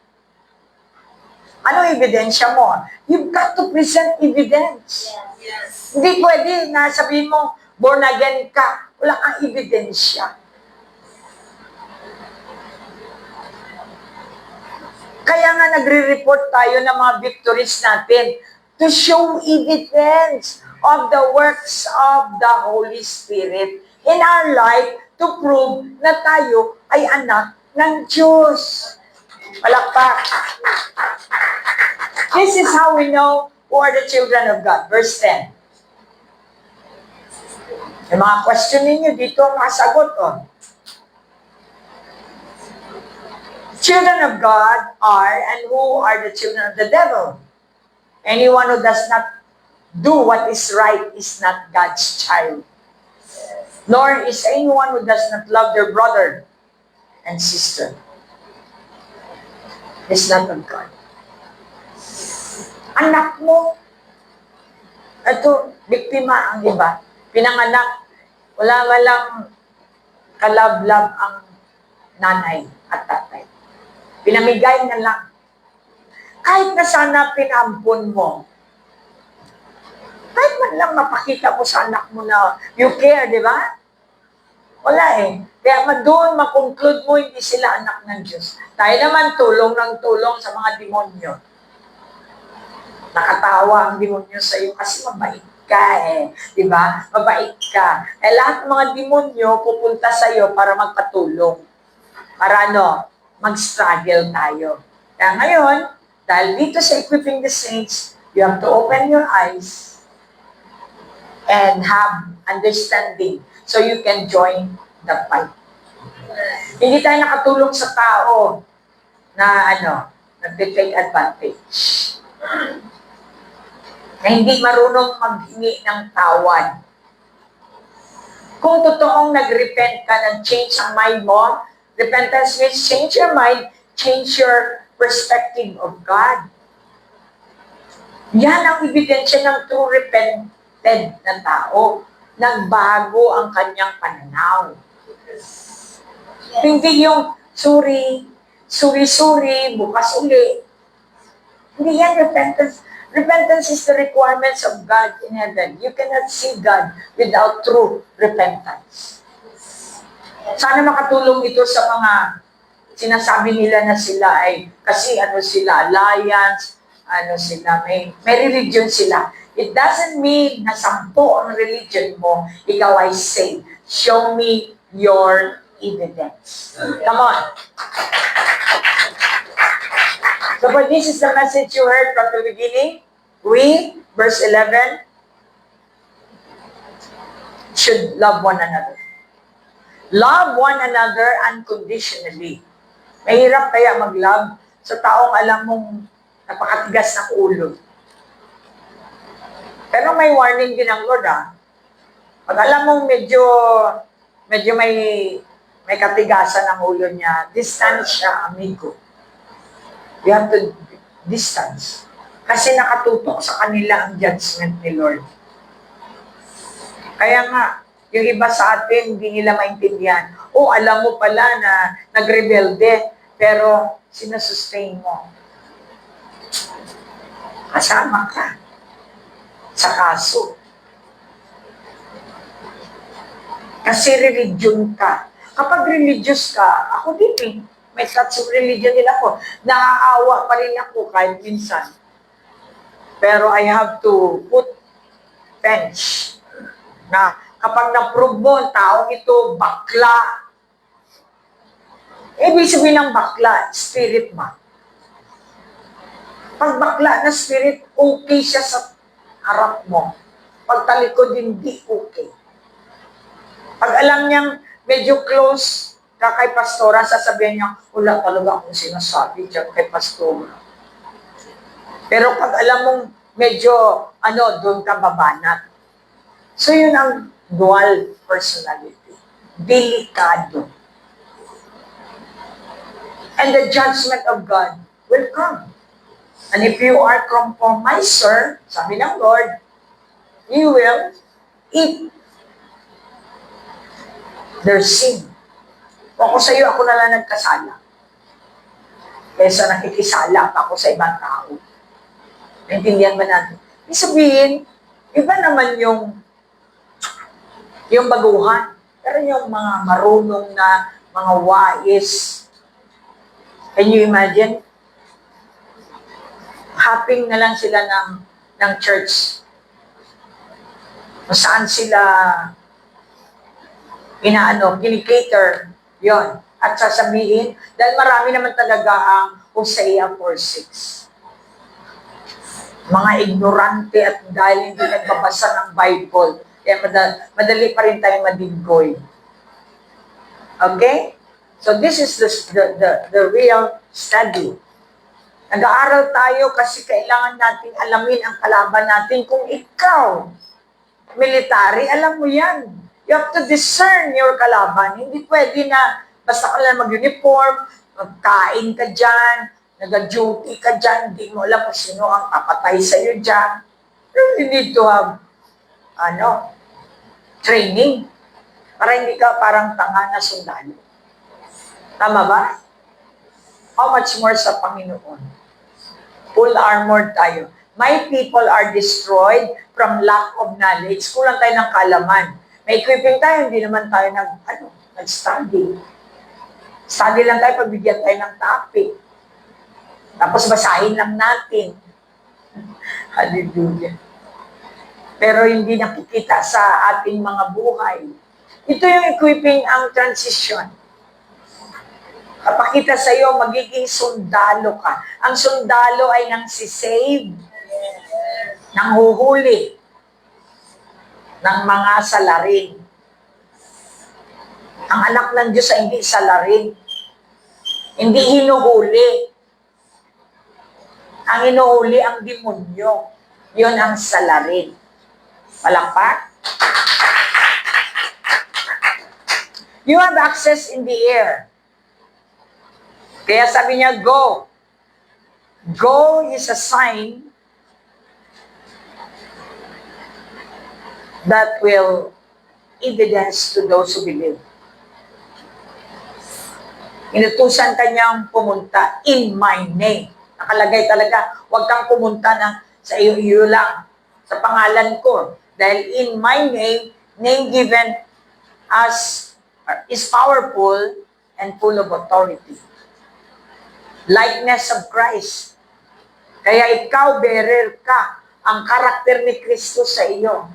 Speaker 2: Ano ebidensya mo? You've got to present evidence.
Speaker 3: Yes.
Speaker 2: Hindi pwede na sabihin mo, born again ka. Wala kang ebidensya. Kaya nga nagre-report tayo ng mga victories natin to show evidence of the works of the Holy Spirit in our life to prove na tayo ay anak ng Diyos. Palakpak. This is how we know who are the children of God. Verse 10. Yung mga question ninyo dito, makasagot oh. Children of God are, and who are the children of the devil? Anyone who does not do what is right is not God's child. Nor is anyone who does not love their brother and sister is not of God. Anak mo, ito, biktima ang iba. Pinanganak, walang kalab-lab ang nanay at tatay. Pinamigay na lang. Kahit na sana pinampun mo, kahit man lang mapakita mo sa anak mo na you care, di ba? Wala eh. Kaya doon makonclude mo hindi sila anak ng Diyos. Tayo naman tulong ng tulong sa mga demonyo. Nakatawa ang demonyo sa iyo kasi mabait ka eh. Di ba? Mabait ka. Eh lahat ng mga demonyo pupunta sa iyo para magpatulong. Para ano? Mag-struggle tayo. Kaya ngayon, dahil dito sa Equipping the Saints, you have to open your eyes and have understanding so you can join the fight. Hindi tayo nakatulong sa tao na nag-take advantage. Na hindi marunong maghingi ng tawad. Kung totoong nag-repent ka, nag-change ang mind mo, repentance means change your mind, change your perspective of God. Yan ang ebidensya ng true repented na tao. Nagbago ang kanyang pananaw. Hindi yung sorry, bukas uli. Hindi yan repentance. Repentance is the requirements of God in heaven. You cannot see God without true repentance. Sana makatulong ito sa mga sinasabi nila na sila ay, kasi sila, alliance, sila, may religion sila. It doesn't mean na 10 ang religion mo, ikaw ay saved. Show me your evidence. Come on. So for this is the message you heard from the beginning. We, verse 11, should love one another. Love one another unconditionally. Mahirap kaya mag-love sa taong alam mong napakatigas ng ulo. Pero may warning din ang Lord Pag alam mong medyo may katigasan ang ulo niya, distance siya, amigo. You have to distance. Kasi nakatutok sa kanila ang judgment ni Lord. Kaya nga, yung iba sa atin, hindi nila maintindihan. Alam mo pala na nagrebelde, pero sinasustain mo. Kasama ka sa kaso. Kasi religion ka. Kapag religious ka, ako din may touch of religion din ako. Naaawa pa rin ako kahit minsan. Pero I have to put bench na kapag na-prove mo ang taong ito, bakla. Ibig sabihin ng bakla, spirit ma. Pag bakla na spirit, okay siya sa harap mo. Pag talikod, hindi okay. Pag alam niyang medyo close ka kay pastora, sasabihin niya, wala talaga akong sinasabi dyan kay pastora. Pero pag alam mong medyo, doon ka babanat. So yun ang dual personality. Delikado. And the judgment of God will come. And if you are compromiser, sabi ng Lord, you will eat their sin. Kung ako sa iyo, ako na lang nagkasala. Kaysa nakikisala pa ako sa ibang tao. Naintindihan ba natin? Ibig sabihin, iba naman yung baguhan. Pero yung mga marunong na mga wais, can you imagine? Hopping na lang sila ng church. Kung saan sila kinikater yon. At sasabihin, dahil marami naman talaga ang Hosea 4:6. Mga ignorante at dahil hindi nagbabasa ng Bible, kaya madali pa rin tayo madiggoy. Okay? So this is the real study. Nag-aaral tayo kasi kailangan natin alamin ang kalaban natin. Kung ikaw, military, alam mo yan. You have to discern your kalaban. Hindi pwede na basta ka lang mag-uniform, magkain ka dyan, nag-duty ka dyan, hindi mo alam kung sino ang kapatay sa'yo dyan. You need to have, training. Para hindi ka parang tanga na sundalo. Tama ba? How much more sa Panginoon? Full armor tayo. My people are destroyed from lack of knowledge. Kulang tayo ng kalaman. May equipping tayo, hindi naman tayo nag-study. Study lang tayo, pagbigyan tayo ng topic. Tapos basahin lang natin. Hallelujah. Pero hindi nakikita sa ating mga buhay. Ito yung equipping ang transition. Kapakita sa iyo, magiging sundalo ka. Ang sundalo ay nangsisave, nanghuhuli ng mga salarin. Ang anak ng Diyos ay hindi salarin. Hindi hinuhuli. Ang hinuhuli ang demonyo. Yun ang salarin. Palakpak. You have access in the air. Kaya sabi niya, go. Go is a sign that will evidence to those who believe. Inutusan kanyang pumunta in my name. Nakalagay talaga, huwag kang pumunta sa iyo lang, sa pangalan ko. Dahil in my name given us is powerful and full of authority. Likeness of Christ. Kaya ikaw, bearer ka, ang karakter ni Kristo sa iyo.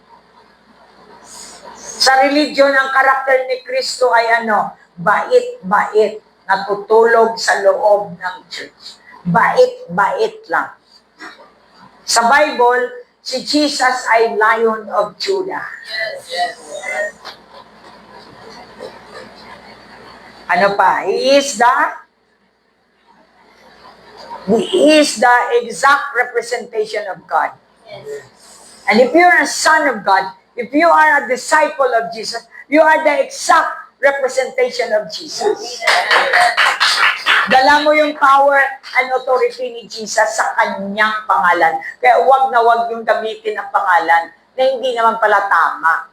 Speaker 2: Sa religion, ang karakter ni Kristo ay bait-bait, natutulog sa loob ng church. Bait-bait lang. Sa Bible, si Jesus ay Lion of Judah.
Speaker 3: Yes.
Speaker 2: Ano pa? He is the exact representation of God.
Speaker 3: Yes.
Speaker 2: And if you're a son of God, if you are a disciple of Jesus, you are the exact representation of Jesus. Dala mo yung power and authority ni Jesus sa kanyang pangalan. Kaya wag na wag yung gamitin ang pangalan na hindi naman pala tama.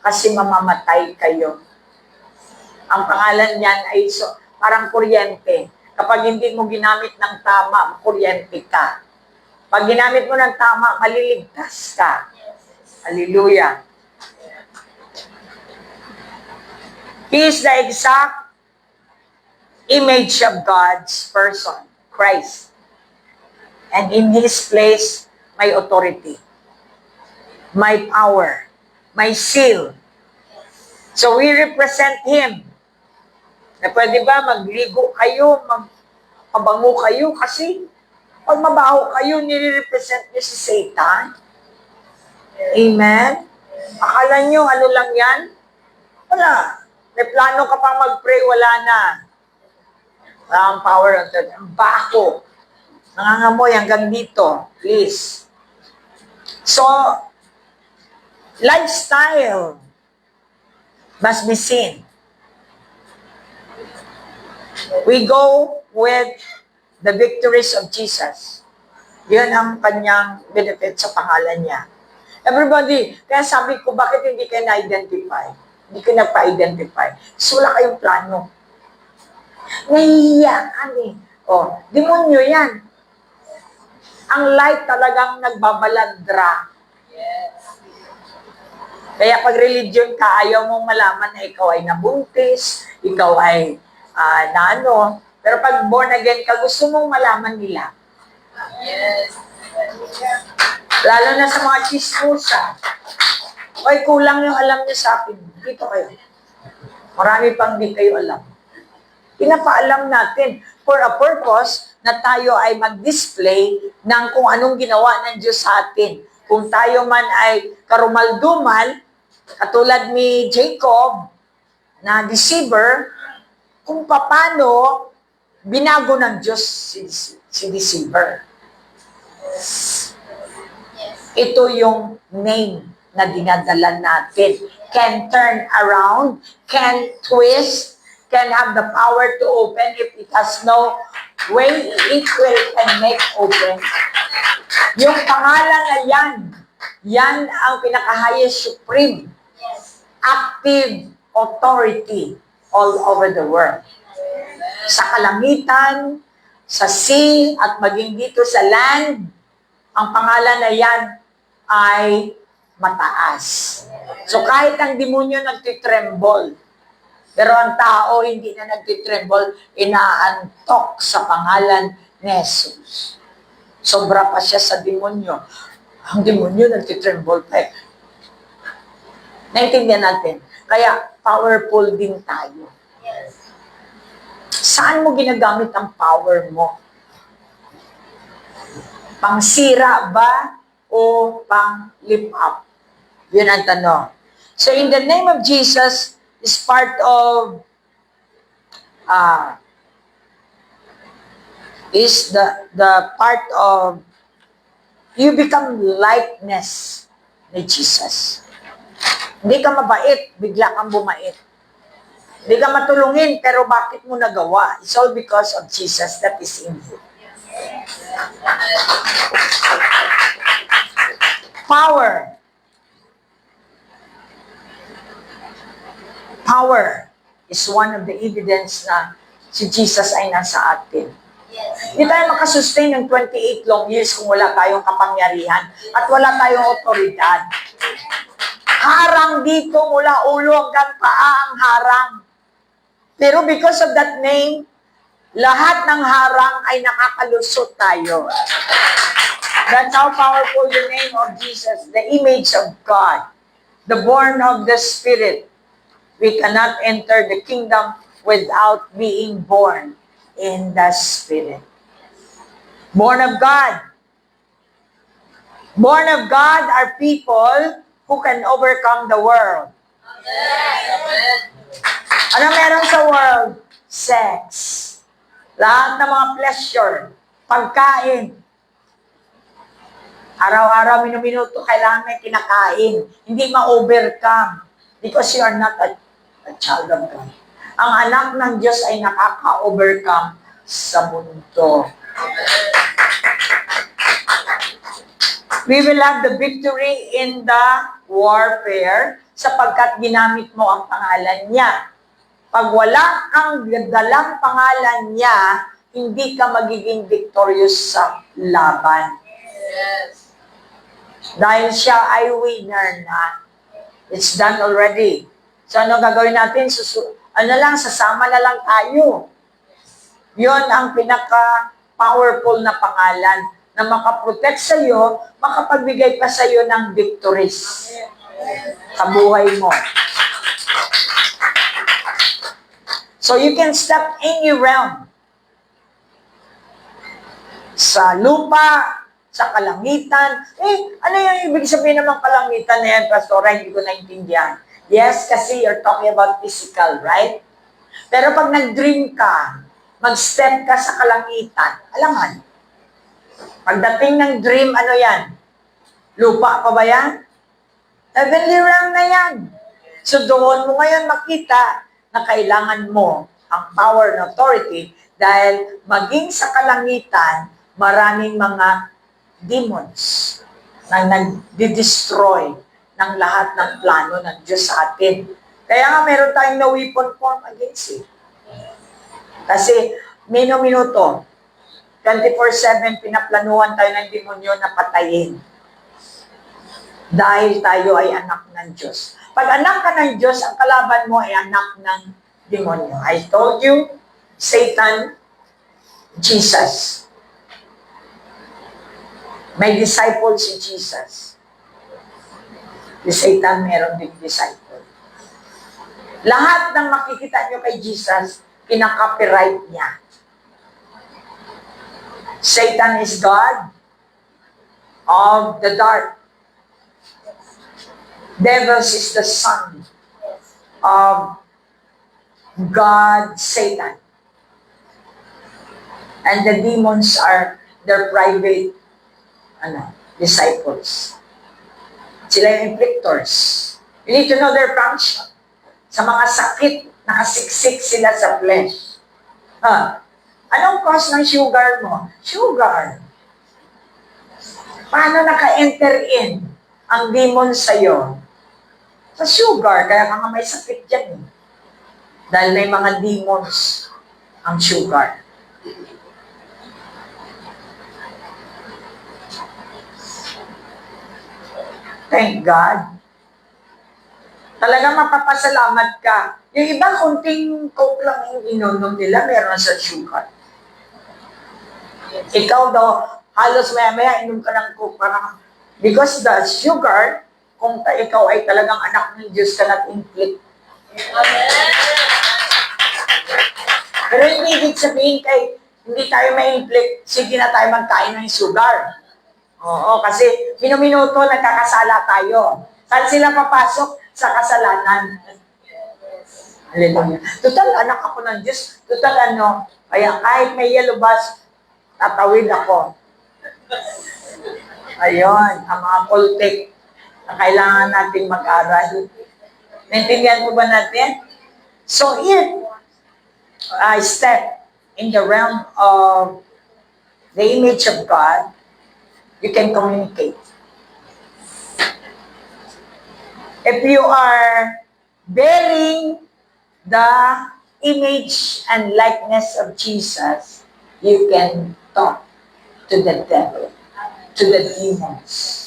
Speaker 2: Kasi mamamatay kayo. Ang pangalan niyan ay parang kuryente. Kapag hindi mo ginamit ng tama, kuryente ka. Pag ginamit mo ng tama, maliligtas ka. Hallelujah. He is the exact image of God's person, Christ. And in His place, my authority, my power, my seal. So we represent Him. Na pwede ba magligo kayo, magpabango kayo kasi pag mabaho kayo, nire-represent niyo si Satan. Amen? Akala nyo, ano lang yan? Wala. may plano ka pang mag-pray, wala na. Ang power of the bako. Nangangamoy hanggang dito. Please. So, lifestyle must be seen. We go with the victories of Jesus. Yun ang kanyang benefit sa pangalan niya. Everybody, kaya sabi ko, bakit hindi kayo na-identify? Hindi kayo nagpa-identify. So, wala kayong plano. Nahihiyakan eh. O, demonyo yan. Ang light talagang nagbabalandra. Kaya pag religion ka, ayaw mong malaman na ikaw ay nabuntis, ikaw ay pero pag born again ka, gusto mong malaman nila.
Speaker 3: Yes.
Speaker 2: Lalo na sa mga chismosa. Oy, kulang yung alam niyo sa akin. Dito kayo. Marami pang di kayo alam. Pinapaalam natin for a purpose na tayo ay mag-display ng kung anong ginawa ng Diyos sa atin. Kung tayo man ay karumaldumal, katulad ni Jacob, na deceiver, kung paano binago ng Diyos si deceiver. Ito yung name na dinadala natin. Can turn around, can twist, can have the power to open. If it has no way, it will can make open. Yung pangalan na yan ang pinaka-highest supreme, active authority all over the world. Sa kalangitan, sa sea, at maging dito sa land, ang pangalan na yan ay mataas. So kahit ang demonyo nagtitremble, pero ang tao hindi na nagtitremble, inaantok sa pangalan ni Jesus. Sobra pa siya sa demonyo. Ang demonyo nagtitremble pa eh. Naintindihan natin. Kaya powerful din tayo. Saan mo ginagamit ang power mo? Pangsira ba o pang lift up? Yun ang tanong. So in the name of Jesus is part of is the part of you become likeness ni Jesus. Hindi ka mabait, bigla kang bumait. Hindi ka matulungin, pero bakit mo nagawa? It's all because of Jesus that is in you. Power. Power is one of the evidence na si Jesus ay nasa atin. Hindi tayo makasustain ng 28 long years kung wala tayong kapangyarihan at wala tayong otoridad. Harang dito mula ulo hanggang paa ang harang. Pero because of that name, lahat ng harang ay nakakalusot tayo. That's how powerful the name of Jesus, the image of God, the born of the Spirit. We cannot enter the kingdom without being born in the Spirit. Born of God. Born of God are people who can overcome the world. Ano meron sa world? Sex. Lahat ng mga pleasure. Pagkain. Araw-araw, minuto, kailangan may kinakain. Hindi ma-overcome. Because you are not a child of God. Ang anak ng Diyos ay nakaka-overcome sa mundo. We will have the victory in the warfare sapagkat ginamit mo ang pangalan niya. Pag wala kang dalang pangalan niya, hindi ka magiging victorious sa laban.
Speaker 3: Yes.
Speaker 2: Dahil siya ay winner na. It's done already. So ano gagawin natin? Sasama na lang tayo. Yon ang pinaka-powerful na pangalan na makaprotect sa iyo, makapagbigay pa sa iyo ng victories sa buhay mo. So you can step any realm. Sa lupa, sa kalangitan. Ano yung ibig sabihin naman kalangitan na yan, Pastora? Hindi ko naintindihan. Yes, kasi you're talking about physical, right? Pero pag nag-dream ka, mag-step ka sa kalangitan, alangan. Pagdating ng dream, ano yan? Lupa pa ba yan? Heavenly realm na yan. So doon mo ngayon makita na kailangan mo ang power and authority dahil maging sa kalangitan, maraming mga demons na nag-destroy ng lahat ng plano ng Diyos sa atin. Kaya nga meron tayong no weapon form against it. Kasi minuto, 24/7 pinaplanuhan tayo ng demonyo na patayin. Dahil tayo ay anak ng Diyos. Pag anak ka ng Diyos, ang kalaban mo ay anak ng demonyo. I told you, Satan, Jesus. May disciple si Jesus. Si Satan meron din disciple. Lahat ng makikita nyo kay Jesus, pinaka-copyright niya. Satan is God of the dark. Devils is the son of God, Satan. And the demons are their private disciples. Sila yung inflictors. You need to know their function. Sa mga sakit, nakasiksik sila sa flesh. Anong cause ng sugar mo? Sugar. Paano naka-enter in ang demon sa'yo? Sa sugar, kaya ka nga may sakit dyan. Dahil may mga demons ang sugar. Thank God. Talagang mapapasalamat ka. Yung iba, kunting coke lang yung inunom nila, meron sa sugar. Ikaw daw, halos maya-maya, inom ka ng coke. Because the sugar, kung ikaw ay talagang anak ng Diyos ka na-inflict. Pero hindi ibig sabihin kay hindi tayo ma-inflict, sige na tayo magkain ng sugar. Oo, kasi minuminuto nagkakasala tayo. Saan sila papasok? Sa kasalanan. Hallelujah. Total, anak ako ng Diyos. Total, kaya kahit may yellow bus, tatawid ako. Ayun, ang mga Coltec na kailangan nating mag-aral. Naintindihan po ba natin? So, if I step in the realm of the image of God, you can communicate. If you are bearing the image and likeness of Jesus, you can talk to the devil, to the demons.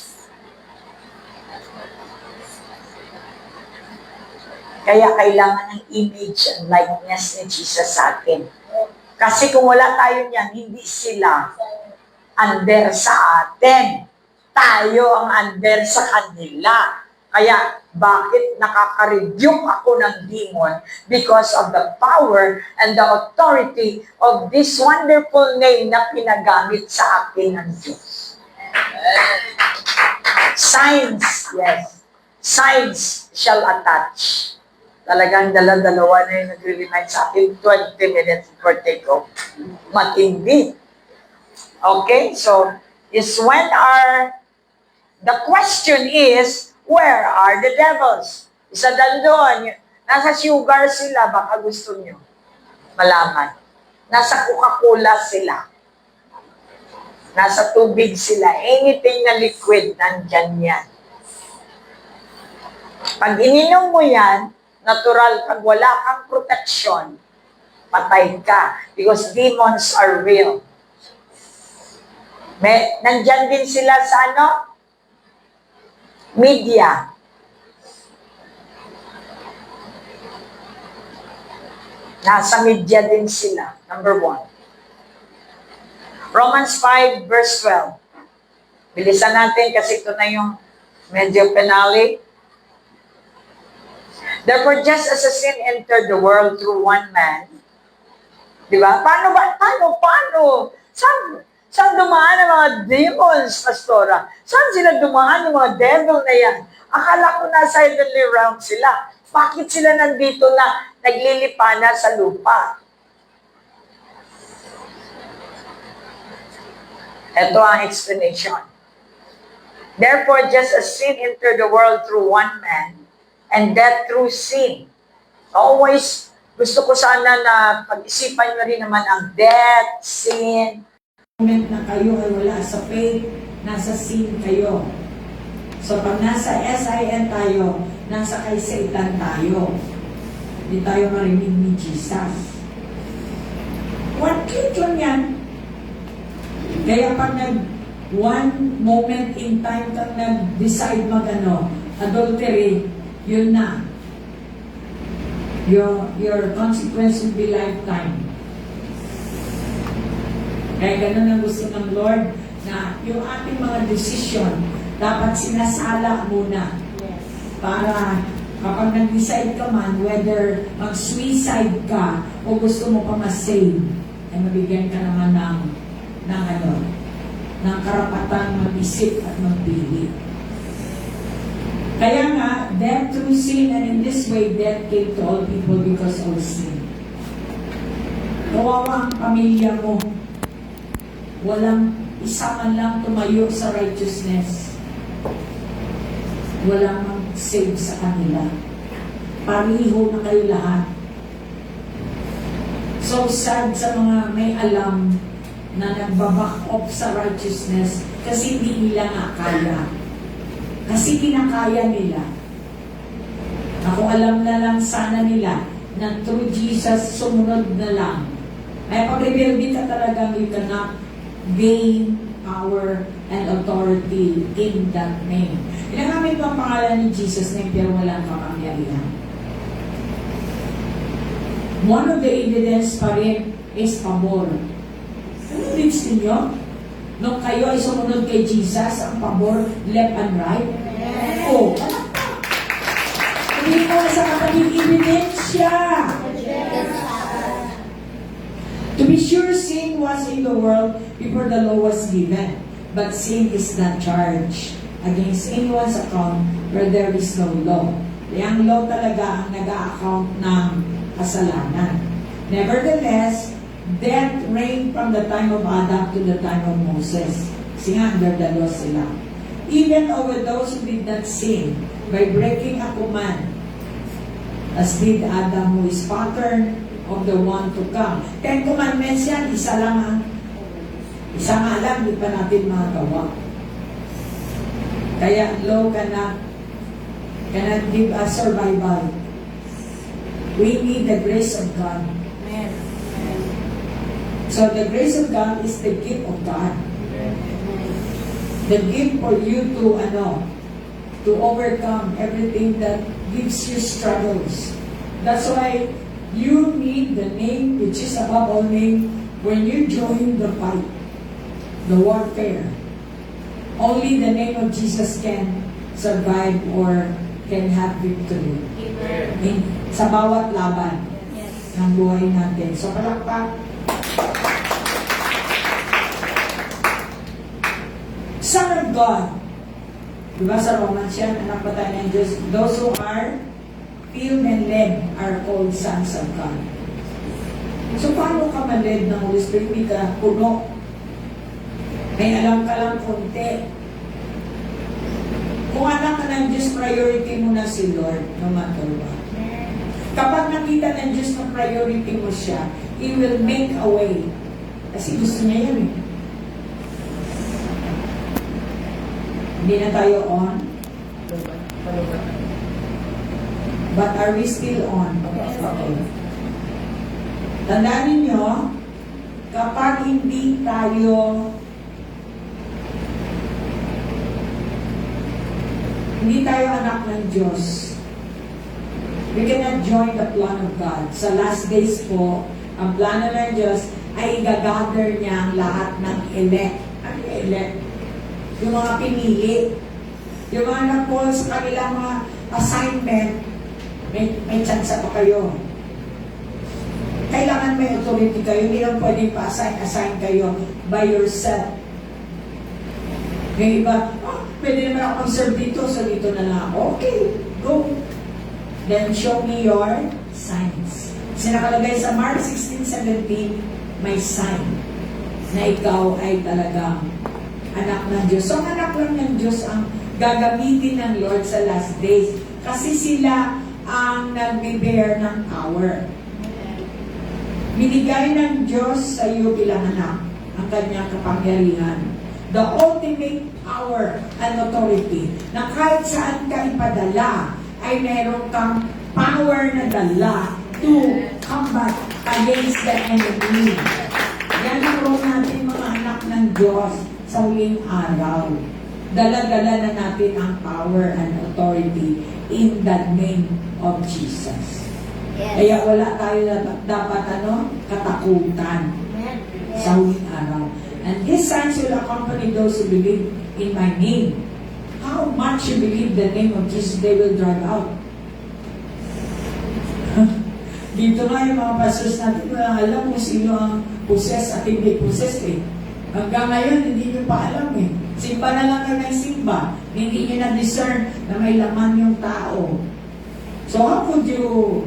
Speaker 2: Kaya kailangan ng image and likeness ni Jesus sa atin. Kasi kung wala tayo niyan, hindi sila under sa atin. Tayo ang under sa kanila. Kaya, bakit nakaka-rebuke ako ng demon? Because of the power and the authority of this wonderful name na pinagamit sa akin ng Diyos. Signs, yes. Signs shall attach. Talagang dala-dalawa na yung nag-remind sa akin, 20 minutes for take-off. Matindi. Okay, so, the question is, where are the devils? Isa doon, nasa sugar sila, baka gusto nyo malaman. Nasa Coca-Cola sila. Nasa tubig sila. Anything na liquid, nandyan yan. Pag ininom mo yan, natural, pag wala kang protection, patay ka. Because demons are real. Nandyan din sila sa media. Nasa media din sila. Number 1. Romans 5 verse 12. Bilisan natin kasi ito na yung medyo penale. Therefore, just as a sin entered the world through one man, di ba? Paano? Saan dumaan ang mga demons, Pastora? Saan sila dumaan yung mga devil na yan? Akala ko nasa heavenly realm sila. Bakit sila nandito na naglilipana sa lupa? Ito ang explanation. Therefore, just as sin entered the world through one man, and death through sin. Always, gusto ko sana na pag-isipan nyo rin naman ang death, sin.
Speaker 4: Moment na kayo ay wala sa faith, nasa sin kayo. So pag nasa SIN tayo, nasa kay Satan tayo. Hindi tayo marinig ni Jesus. One click lang yan. Kaya pag one moment in time kang nag-decide adultery, yun na. Your consequence will be lifetime. Kaya ganun ang gusto ng Lord na yung ating mga decision dapat sinasala muna. Para kapag nag-decide ka man, whether mag-suicide ka o gusto mo pa ma-save, ay mabigyan ka naman ng karapatang mag-isip at magpili. Kaya nga, death through sin, and in this way, death came to all people because of sin. Kawawa ang pamilya mo. Walang isa man lang tumayo sa righteousness. Walang mag-save sa kanila. Pariho na kayo lahat. So sad sa mga may alam na nagbaback up sa righteousness kasi hindi nila nga kaya. Kasi kinakaya nila. Ako alam na lang sana nila na through Jesus sumunod na lang. Ay pag-rebelde ka talagang you cannot gain power and authority in that name. Ginagamit mo ang pangalan ni Jesus na pero walang kapangyarihan. One of the evidence pa rin is pabor. Ano means ninyo? Nung kayo ay sumunod kay Jesus, ang pabor, left and right? Yes. Oh. Hindi ko sa kapatid ebidensya. To be sure, sin was in the world before the law was given. But sin is not charged against anyone's account where there is no law. Ang law talaga ang nag-a-account ng kasalanan. Nevertheless, death reigned from the time of Adam to the time of Moses. Kasi nga, under the law sila. Even over those who did not sin, by breaking a command, as did Adam, who is pattern of the one to come. 10 commandments yan, isa lang ha. Isa nga lang, di pa natin magawa. Kaya law cannot give us survival. We need the grace of God. So the grace of God is the gift of God. The gift for you to overcome everything that gives you struggles. That's why you need the name which is above all name when you join the fight, the warfare. Only the name of Jesus can survive or can have victory. Sa bawat laban ng buhay natin. So palakpak. Son of God. Diba sa Romans yan, anak pa tayo ng Diyos. Those who are filled and led are called sons of God. So paano ka man-led ng Holy Spirit? Hindi ka puno. May alam ka lang konti. Kung anak ka ng Diyos, priority mo na si Lord, no matter what. Kapag nakita ng Diyos na priority mo siya, He will make a way. Kasi gusto niya yan eh. Hindi na tayo on. But are we still on? Okay. Tandaan ninyo, kapag hindi tayo anak ng Diyos, we cannot join the plan of God. Sa last days po, ang plano ng Diyos ay i-gather niya ang lahat ng elect. Ano yung elect? Yung mga pinili. Yung mga nag-call sa kanilang mga assignment, may chance pa kayo. Kailangan may authority kayo. Hindi lang pwedeng pa-assign kayo by yourself. Yung iba, pwede naman ako mag-serve dito, so dito na lang ako. Okay, go. Then show me your signs. Kasi nakalagay sa Mark 16:17, may sign na ikaw ay talagang anak ng Diyos. So, ang anak lang ng Diyos ang gagamitin ng Lord sa last days. Kasi sila ang nagbe-bear ng power. Binigay ng Diyos sa iyo bilang anak ang kanyang kapangyarihan. The ultimate power and authority na kahit saan ka ipadala ay meron kang power na dala to combat against the enemy. Yan ang role natin mga anak ng Diyos sa huling araw. Dala-dala na natin ang power and authority in the name of Jesus. Kaya wala tayo dapat katakutan sa huling araw. And these signs will accompany those who believe in my name. How much you believe the name of Jesus, they will drive out. Dito nga yung mga pastors natin, wala alam kung sino ang possess at hindi possess eh. Hanggang ngayon, hindi nyo pa alam eh. Simba na lang kayo ng simba. Hindi nyo na-discern na may laman yung tao. So how could you